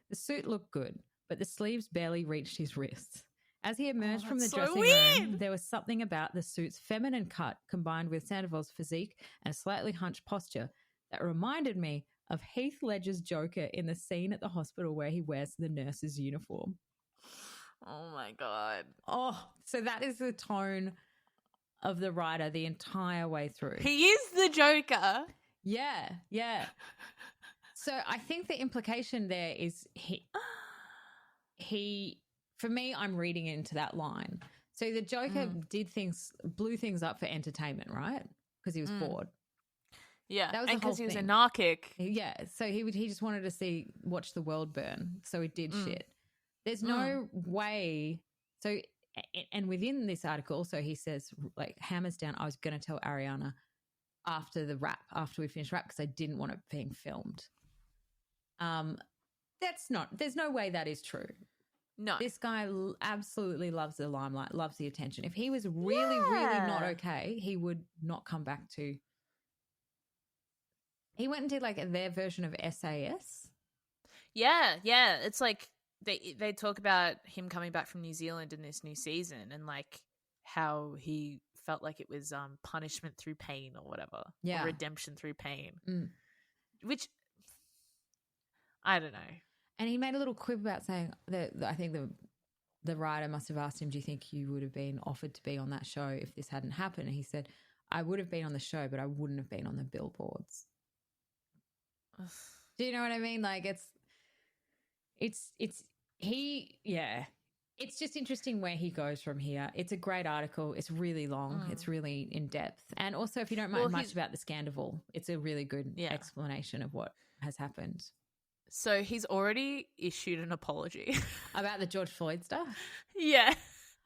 The suit looked good, but the sleeves barely reached his wrists. As he emerged from the dressing room, there was something about the suit's feminine cut combined with Sandoval's physique and slightly hunched posture that reminded me of Heath Ledger's Joker in the scene at the hospital where he wears the nurse's uniform. Oh, my God. Oh, so that is the tone of the writer the entire way through. He is the Joker. Yeah. So I think the implication there is he for me, I'm reading into that line. So the Joker blew things up for entertainment, right? Because he was bored. Yeah, that was and because he was anarchic. Yeah, so he just wanted to watch the world burn. So he did shit. There's no way. So, and within this article, so he says, like, hammers down, I was going to tell Ariana after we finished rap, because I didn't want it being filmed. There's no way that is true. No. This guy absolutely loves the limelight, loves the attention. If he was really not okay, he would not come back to. He went and did like their version of SAS. Yeah. It's like they talk about him coming back from New Zealand in this new season, and like how he felt like it was punishment through pain or whatever. Yeah. Or redemption through pain. Which I don't know. And he made a little quip about saying that I think the writer must have asked him, do you think you would have been offered to be on that show if this hadn't happened? And he said, I would have been on the show, but I wouldn't have been on the billboards. Do you know what I mean? Like it's just interesting where he goes from here. It's a great article. It's really long. It's really in depth. And also, if you don't mind much about the Sandoval, it's a really good explanation of what has happened. So he's already issued an apology. About the George Floyd stuff? Yeah.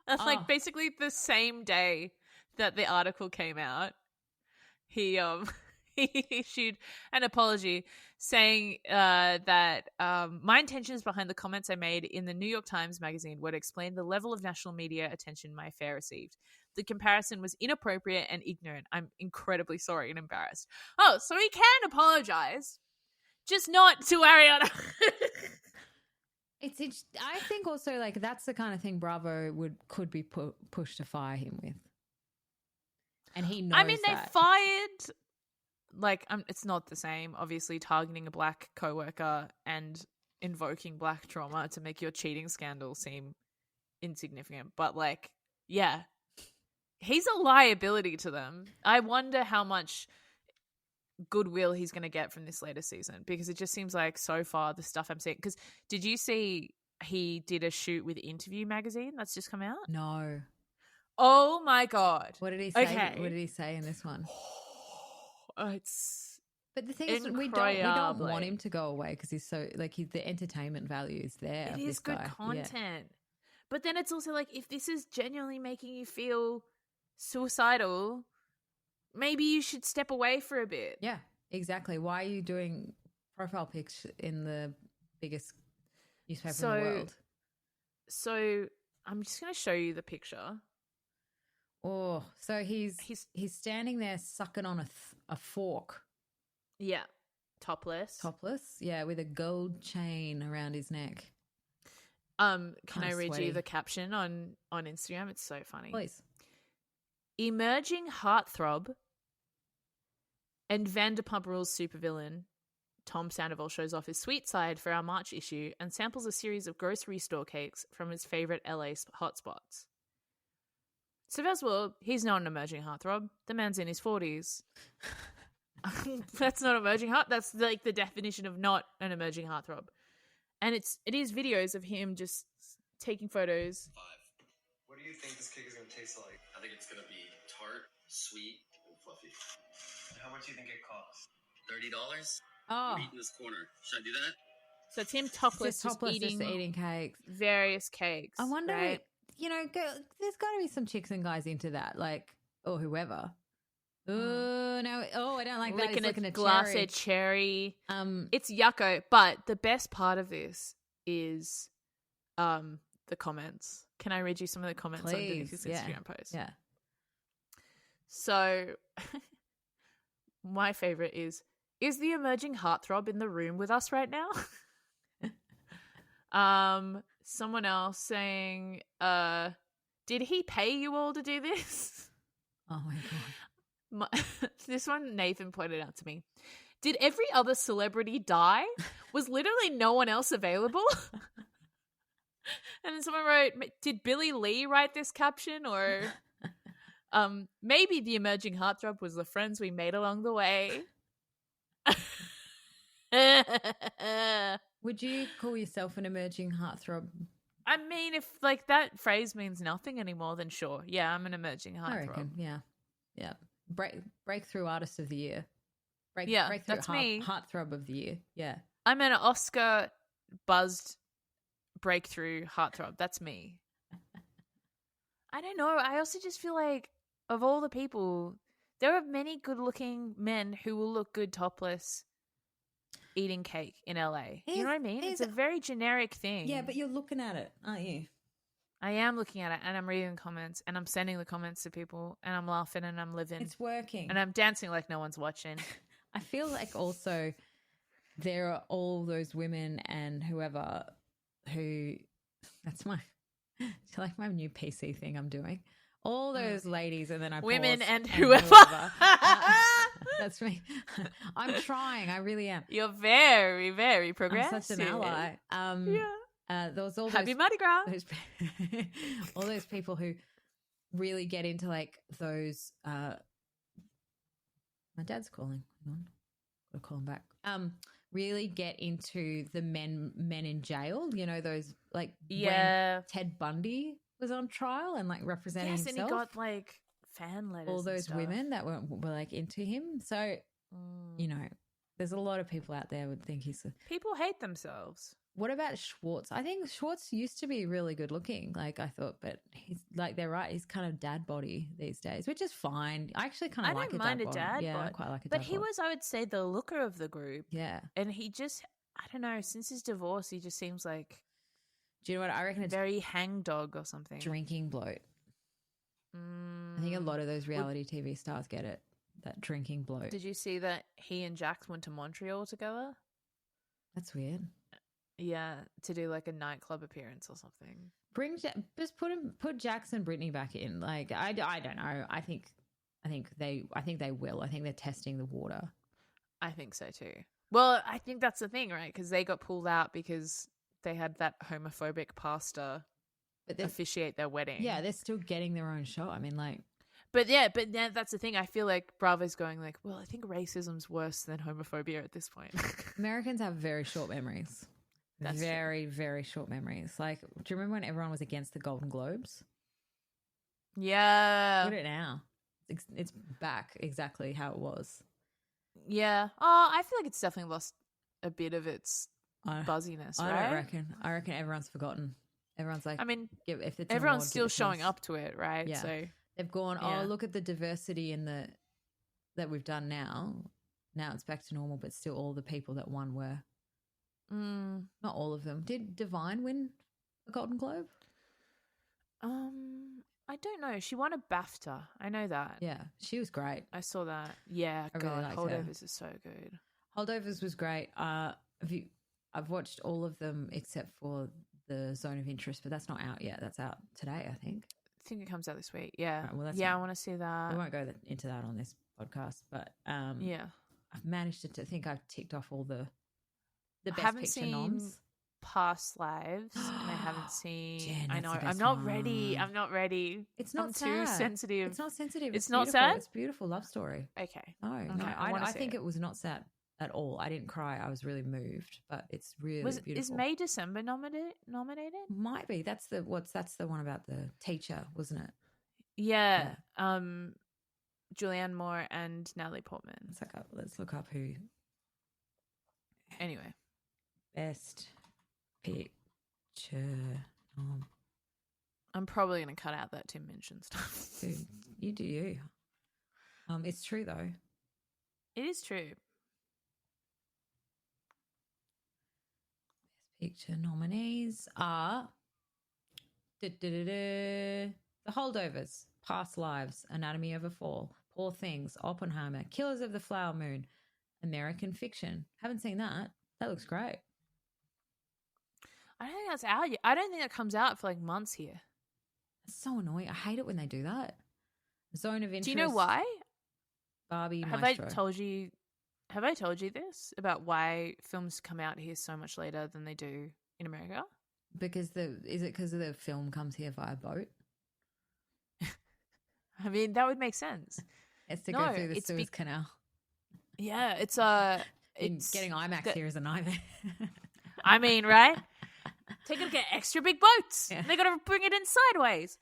That's like basically the same day that the article came out, he he issued an apology saying that my intentions behind the comments I made in the New York Times magazine were to explain the level of national media attention my affair received. The comparison was inappropriate and ignorant. I'm incredibly sorry and embarrassed. Oh, so he can apologize. Just not to Ariana. I think also like that's the kind of thing Bravo could be pushed to fire him with, and he knows. I mean, they fired. Like, it's not the same. Obviously, targeting a black coworker and invoking black trauma to make your cheating scandal seem insignificant, but like, yeah, he's a liability to them. I wonder how much goodwill he's going to get from this latest season, because it just seems like so far the stuff I'm seeing. Because did you see he did a shoot with Interview magazine that's just come out? No. Oh my God. What did he say? Okay. What did he say in this one? But the thing is, we don't want him to go away because he's so like the entertainment value is there. It is good content. Yeah. But then it's also like, if this is genuinely making you feel suicidal, maybe you should step away for a bit. Yeah, exactly. Why are you doing profile pics in the biggest newspaper in the world? So I'm just going to show you the picture. Oh, so he's standing there sucking on a fork. Yeah, topless. Yeah, with a gold chain around his neck. Can I read you the caption on Instagram? It's so funny. Please. Emerging heartthrob and Vanderpump Rules supervillain Tom Sandoval shows off his sweet side for our March issue and samples a series of grocery store cakes from his favourite LA hotspots. So first of all, he's not an emerging heartthrob. The man's in his 40s. That's not emerging heart. That's like the definition of not an emerging heartthrob. And it is videos of him just taking photos. 5. What do you think this cake is going to taste like? I think it's going to be tart, sweet, and fluffy. How much do you think it costs? $30? Oh. Eat in this corner. Should I do that? So it's him topless, just eating cakes. Various cakes. I wonder, right? There's got to be some chicks and guys into that, like, or whoever. Oh, no. Oh, I don't like that. Licking a glass of cherry. It's yucko. But the best part of this is the comments. Can I read you some of the comments on his Instagram post? Yeah. So my favorite is the emerging heartthrob in the room with us right now? Someone else saying, did he pay you all to do this? Oh my God. This one Nathan pointed out to me. Did every other celebrity die? Was literally no one else available? And then someone wrote, did Billy Lee write this caption? Or maybe the emerging heartthrob was the friends we made along the way. Would you call yourself an emerging heartthrob? I mean, if like that phrase means nothing anymore, then sure. Yeah, I'm an emerging I heartthrob. reckon. Yeah. Breakthrough artist of the year. Breakthrough that's me. Heartthrob of the year. Yeah. I'm an Oscar buzzed breakthrough heartthrob. That's me. I don't know. I also just feel like of all the people, there are many good-looking men who will look good topless eating cake in LA. You know what I mean? It's a very generic thing. Yeah, but you're looking at it, aren't you? I am looking at it, and I'm reading the comments, and I'm sending the comments to people, and I'm laughing, and I'm living. It's working. And I'm dancing like no one's watching. I feel like also there are all those women and whoever who that's my it's like my new PC thing I'm doing. All those ladies, and then I women pause and whoever. That's me. I'm trying. I really am. You're very, very progressive. I'm such an ally. There was all Happy those, Mardi Gras. all those people who really get into like those. My dad's calling. Hang on, gotta call him back. Really get into the men in jail. You know those like when Ted Bundy was on trial and like representing himself. Yes, and he got like fan letters. All those and women that were like into him. So you know, there's a lot of people out there would think he's. People hate themselves. What about Schwartz? I think Schwartz used to be really good looking, like I thought, but he's like they're right. He's kind of dad body these days, which is fine. I actually kind of like don't mind a dad yeah, bod. I quite like a but dad he bod. was, I would say, the looker of the group. Yeah, and he just, I don't know, since his divorce, he just seems like. Do you know what I reckon? It's very hangdog or something. Drinking bloat. I think a lot of those reality TV stars get it. That drinking bloat. Did you see that he and Jax went to Montreal together? That's weird. Yeah, to do like a nightclub appearance or something. Just put Jax and Brittany back in. Like I don't know. I think they will. I think they're testing the water. I think so too. Well, I think that's the thing, right? Because they got pulled out because they had that homophobic pastor officiate their wedding. Yeah, they're still getting their own show. I mean, like. But that's the thing. I feel like Bravo's going like, well, I think racism's worse than homophobia at this point. Americans have very short memories. That's very, very short memories. Like, do you remember when everyone was against the Golden Globes? Yeah. Look at it now. It's back exactly how it was. Yeah. Oh, I feel like it's definitely lost a bit of its buzziness, right? I don't reckon. I reckon everyone's forgotten. Everyone's like, I mean, if it's everyone's still showing up to it, right? Yeah. So they've gone, look at the diversity in that we've done now. Now it's back to normal, but still all the people that won were not all of them. Did Divine win a Golden Globe? I don't know. She won a BAFTA. I know that. Yeah, she was great. I saw that. Yeah, I God, really liked her. Holdovers is so good. Holdovers was great. I've watched all of them except for the Zone of Interest, but that's not out yet. That's out today, I think. I think it comes out this week. Yeah. Right, well, I want to see that. We won't go into that on this podcast, but yeah, I've managed to think I've ticked off all the best haven't picture seen noms. Past Lives, and I haven't seen. Jen, I know. that's the I'm best not one. ready. I'm not ready. It's not I'm sad. too sensitive. It's not sensitive. It's It's not beautiful. sad? It's a beautiful love story. Okay. No, I wanna I see think it. it was not sad at all. I didn't cry. I was really moved, but it's really beautiful. Is May December nominated? Might be. That's the one about the teacher, wasn't it? Yeah. Julianne Moore and Natalie Portman. Let's look up who. Anyway, Best picture. I'm probably going to cut out that Tim Minchin stuff. Dude, you do you. It's true though. It is true. Best picture nominees are The Holdovers, Past Lives, Anatomy of a Fall, Poor Things, Oppenheimer, Killers of the Flower Moon, American Fiction. Haven't seen that. That looks great. I don't think that's out yet. I don't think that comes out for like months here. It's so annoying. I hate it when they do that. Zone of Interest. Do you know why? Barbie Have Maestro. I told you this about why films come out here so much later than they do in America? Is it because the film comes here via boat? I mean, that would make sense. It's to go through the Suez Canal. Yeah, it's it's getting IMAX here is a nightmare. I mean, right? They're gonna get extra big boats. Yeah. They're gonna bring it in sideways.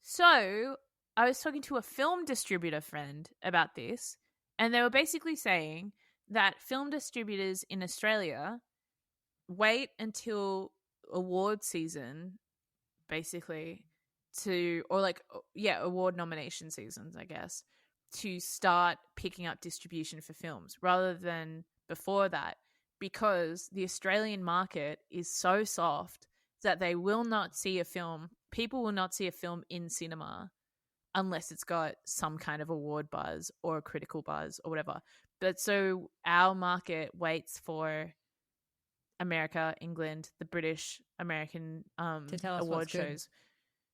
So I was talking to a film distributor friend about this, and they were basically saying that film distributors in Australia wait until award season, basically, award nomination seasons, I guess, to start picking up distribution for films rather than before that, because the Australian market is so soft that they will not see a film. People will not see a film in cinema unless it's got some kind of award buzz or a critical buzz or whatever. But so our market waits for America, England, the British, American To tell us award what's good. shows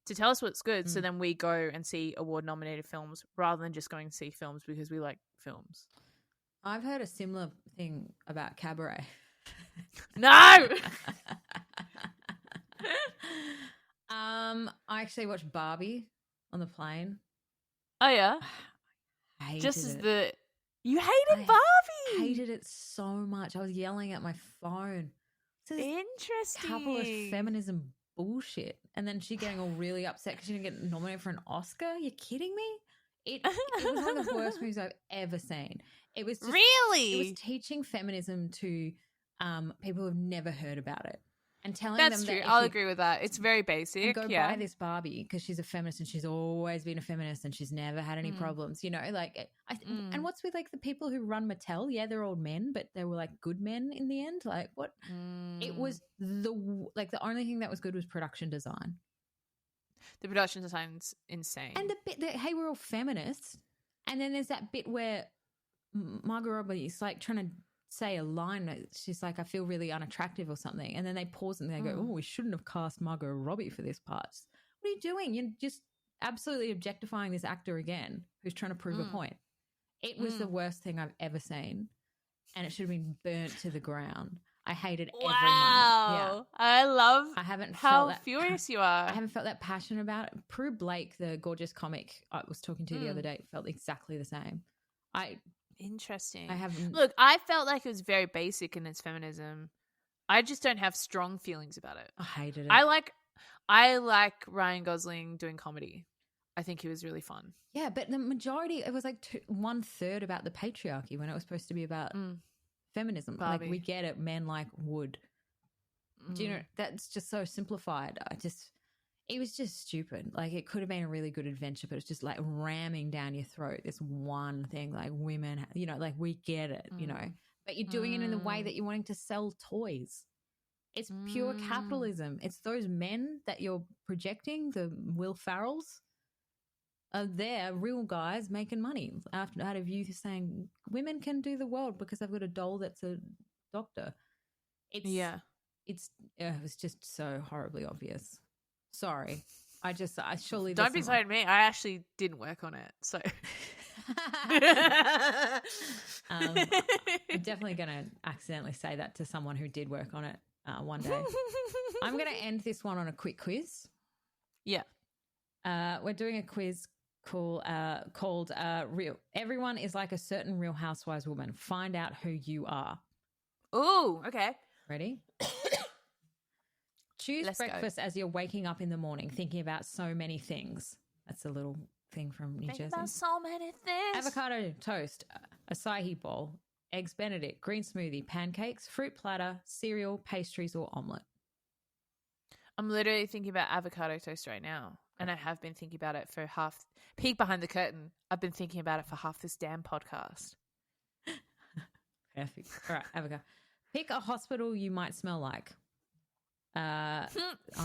to tell us what's good. So then we go and see award nominated films rather than just going to see films because we like films. I've heard a similar thing about Cabaret. No! I actually watched Barbie on the plane. Oh, yeah? I Just as hated it. You hated I Barbie! hated it so much. I was yelling at my phone. So this Interesting. couple of feminism bullshit. And then she getting all really upset because she didn't get nominated for an Oscar. You're kidding me? It was one of the worst movies I've ever seen. It was just, Really? It was teaching feminism to people who've never heard about it and telling That's them true. that if I'll you- agree with that. It's very basic. and go yeah. buy this Barbie because she's a feminist and she's always been a feminist and she's never had any problems, you know, like and what's with like the people who run Mattel? Yeah, they're old men, but they were like good men in the end. Like what? It was the only thing that was good was production design. The production design's insane. And the bit that, hey, we're all feminists. And then there's that bit where Margot Robbie is like trying to say a line that she's like, I feel really unattractive or something. And then they pause and they go, oh, we shouldn't have cast Margot Robbie for this part. What are you doing? You're just absolutely objectifying this actor again who's trying to prove a point. It was the worst thing I've ever seen. And it should have been burnt to the ground. I hated every moment. Yeah. I love I haven't how felt that furious you are. I haven't felt that passionate about it. Prue Blake, the gorgeous comic I was talking to the other day, felt exactly the same. Interesting. I haven't. Look, I felt like it was very basic in its feminism. I just don't have strong feelings about it. I hated it. I like Ryan Gosling doing comedy. I think he was really fun. Yeah, but the majority, it was like 1/3 about the patriarchy when it was supposed to be about feminism. Barbie. Like we get it, men like wood. Do you know, that's just so simplified. It was just stupid. Like it could have been a really good adventure, but it's just like ramming down your throat this one thing, like women, you know, like we get it, you know, but you're doing it in the way that you're wanting to sell toys. It's pure capitalism. It's those men that you're projecting, the Will Ferrells, are there, real guys making money out of you saying women can do the world because I've got a doll that's a doctor. It was just so horribly obvious. Sorry. I surely Don't be sorry to me. I actually didn't work on it. So I'm definitely going to accidentally say that to someone who did work on it one day. I'm going to end this one on a quick quiz. Yeah. We're doing a quiz called Real. Everyone is like a certain Real Housewives woman. Find out who you are. Ooh, okay. Ready? Choose breakfast as you're waking up in the morning, thinking about so many things. That's a little thing from New Jersey. About so many things. Avocado toast, acai bowl, eggs Benedict, green smoothie, pancakes, fruit platter, cereal, pastries, or omelette. I'm literally thinking about avocado toast right now. And I have been thinking about it for peek behind the curtain. I've been thinking about it for half this damn podcast. Perfect. All right, avocado. Pick a hospital you might smell like. Oh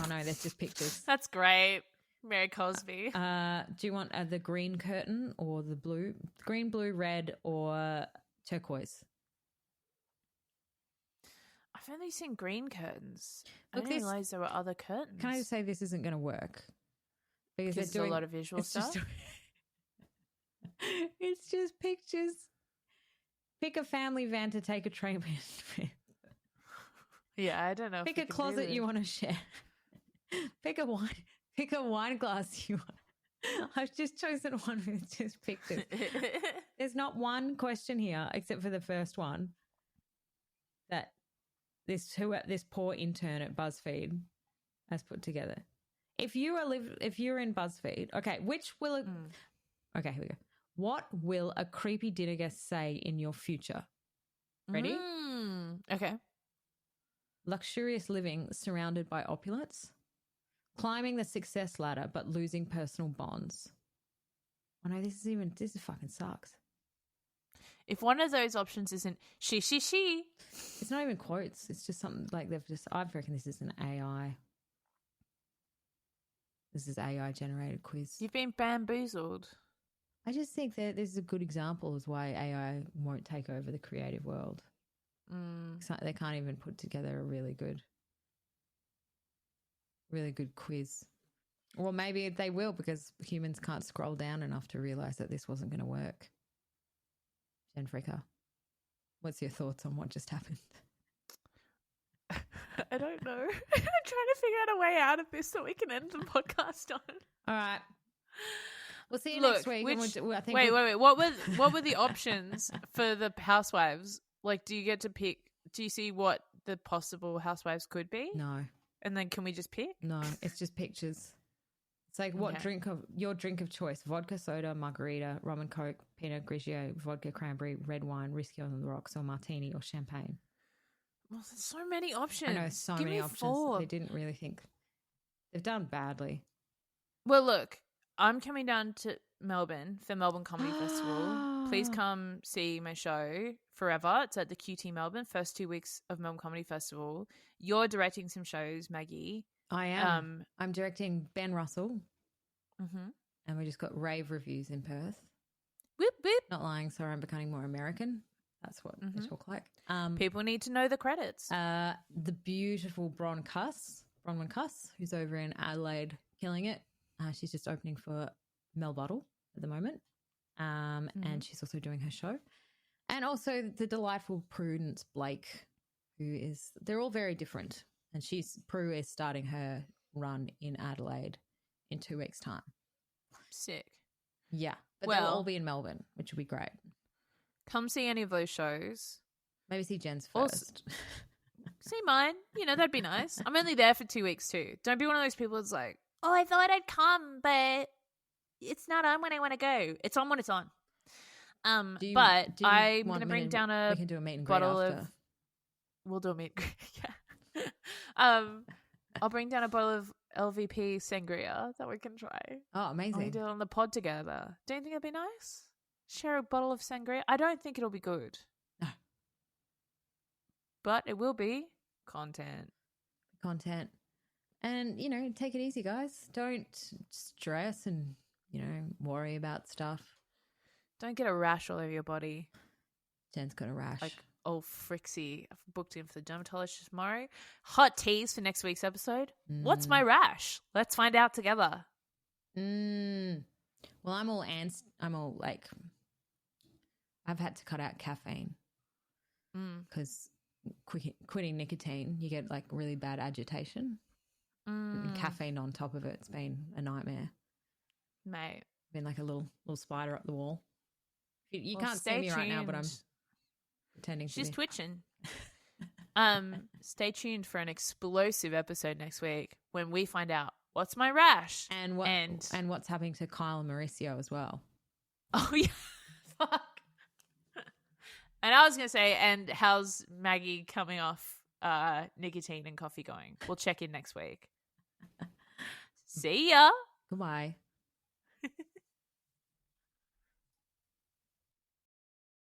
no, there's just pictures. That's great. Mary Cosby. Do you want the green curtain or the blue? Green, blue, red, or turquoise? I've only seen green curtains. Look, I didn't realize there were other curtains. Can I just say this isn't going to work? Because there's a lot of visual stuff. It's just pictures. Pick a family van to take a train with. Yeah, I don't know. Pick a closet you want to share. Pick a wine glass you want. I've just chosen one with just pictures. There's not one question here except for the first one that this poor intern at BuzzFeed has put together. If you're in BuzzFeed, okay, okay, here we go. What will a creepy dinner guest say in your future? Ready? Okay. Luxurious living surrounded by opulence. Climbing the success ladder but losing personal bonds. Oh no, this is fucking sucks. If one of those options isn't she. It's not even quotes. It's just something like I reckon this is an AI. This is AI generated quiz. You've been bamboozled. I just think that this is a good example as why AI won't take over the creative world. They can't even put together a really good quiz. Or maybe they will because humans can't scroll down enough to realise that this wasn't going to work. Jen Fricker, what's your thoughts on what just happened? I don't know. I'm trying to figure out a way out of this so we can end the podcast on. All right. We'll see you next week. Wait. What were the options for the housewives? Like, do you get to pick? Do you see what the possible housewives could be? No. And then can we just pick? No, it's just pictures. It's like your drink of choice: vodka, soda, margarita, rum and coke, Pinot Grigio, vodka, cranberry, red wine, whiskey on the rocks, or martini or champagne. Well, there's so many options. I know, so many options. 4. They didn't really think. They've done badly. Well, look, I'm coming down to Melbourne for Melbourne Comedy Festival. Please come see my show Forever. It's at the QT Melbourne, first 2 weeks of Melbourne Comedy Festival. You're directing some shows, Maggie. I am. I'm directing Ben Russell. Mm-hmm. And we just got rave reviews in Perth. Whip, whip. Not lying, sorry, I'm becoming more American. That's what they talk like. People need to know the credits. The beautiful Bronwyn Cuss, who's over in Adelaide killing it. She's just opening for Mel Buttle at the moment. And she's also doing her show. And also the delightful Prudence Blake, they're all very different. And Prue is starting her run in Adelaide in 2 weeks' time. Sick. Yeah. But they'll all be in Melbourne, which will be great. Come see any of those shows. Maybe see Jen's first. See mine. That'd be nice. I'm only there for 2 weeks too. Don't be one of those people that's like, oh, I thought I'd come, but it's not on when I want to go. It's on when it's on. I'm going to bring down a we can do a meet and greet bottle after. of... We'll do a meet and greet, yeah. I'll bring down a bottle of LVP sangria that we can try. Oh, amazing. We do it on the pod together. Don't you think it'd be nice? Share a bottle of sangria. I don't think it'll be good. No. But it will be content. And, take it easy, guys. Don't stress and, worry about stuff. Don't get a rash all over your body. Jen's got a rash. Like old Frixie. I've booked in for the dermatologist tomorrow. Hot tease for next week's episode. What's my rash? Let's find out together. Well, I'm all like, I've had to cut out caffeine because quitting nicotine, you get like really bad agitation. And caffeine on top of it's been a nightmare. Mate. Been like a little spider up the wall. You can't see me right now, but I'm pretending to be. She's twitching. Stay tuned for an explosive episode next week when we find out what's my rash and what's happening to Kyle and Mauricio as well. Oh yeah, fuck. And I was gonna say, and how's Maggie coming off nicotine and coffee going? We'll check in next week. See ya. Goodbye.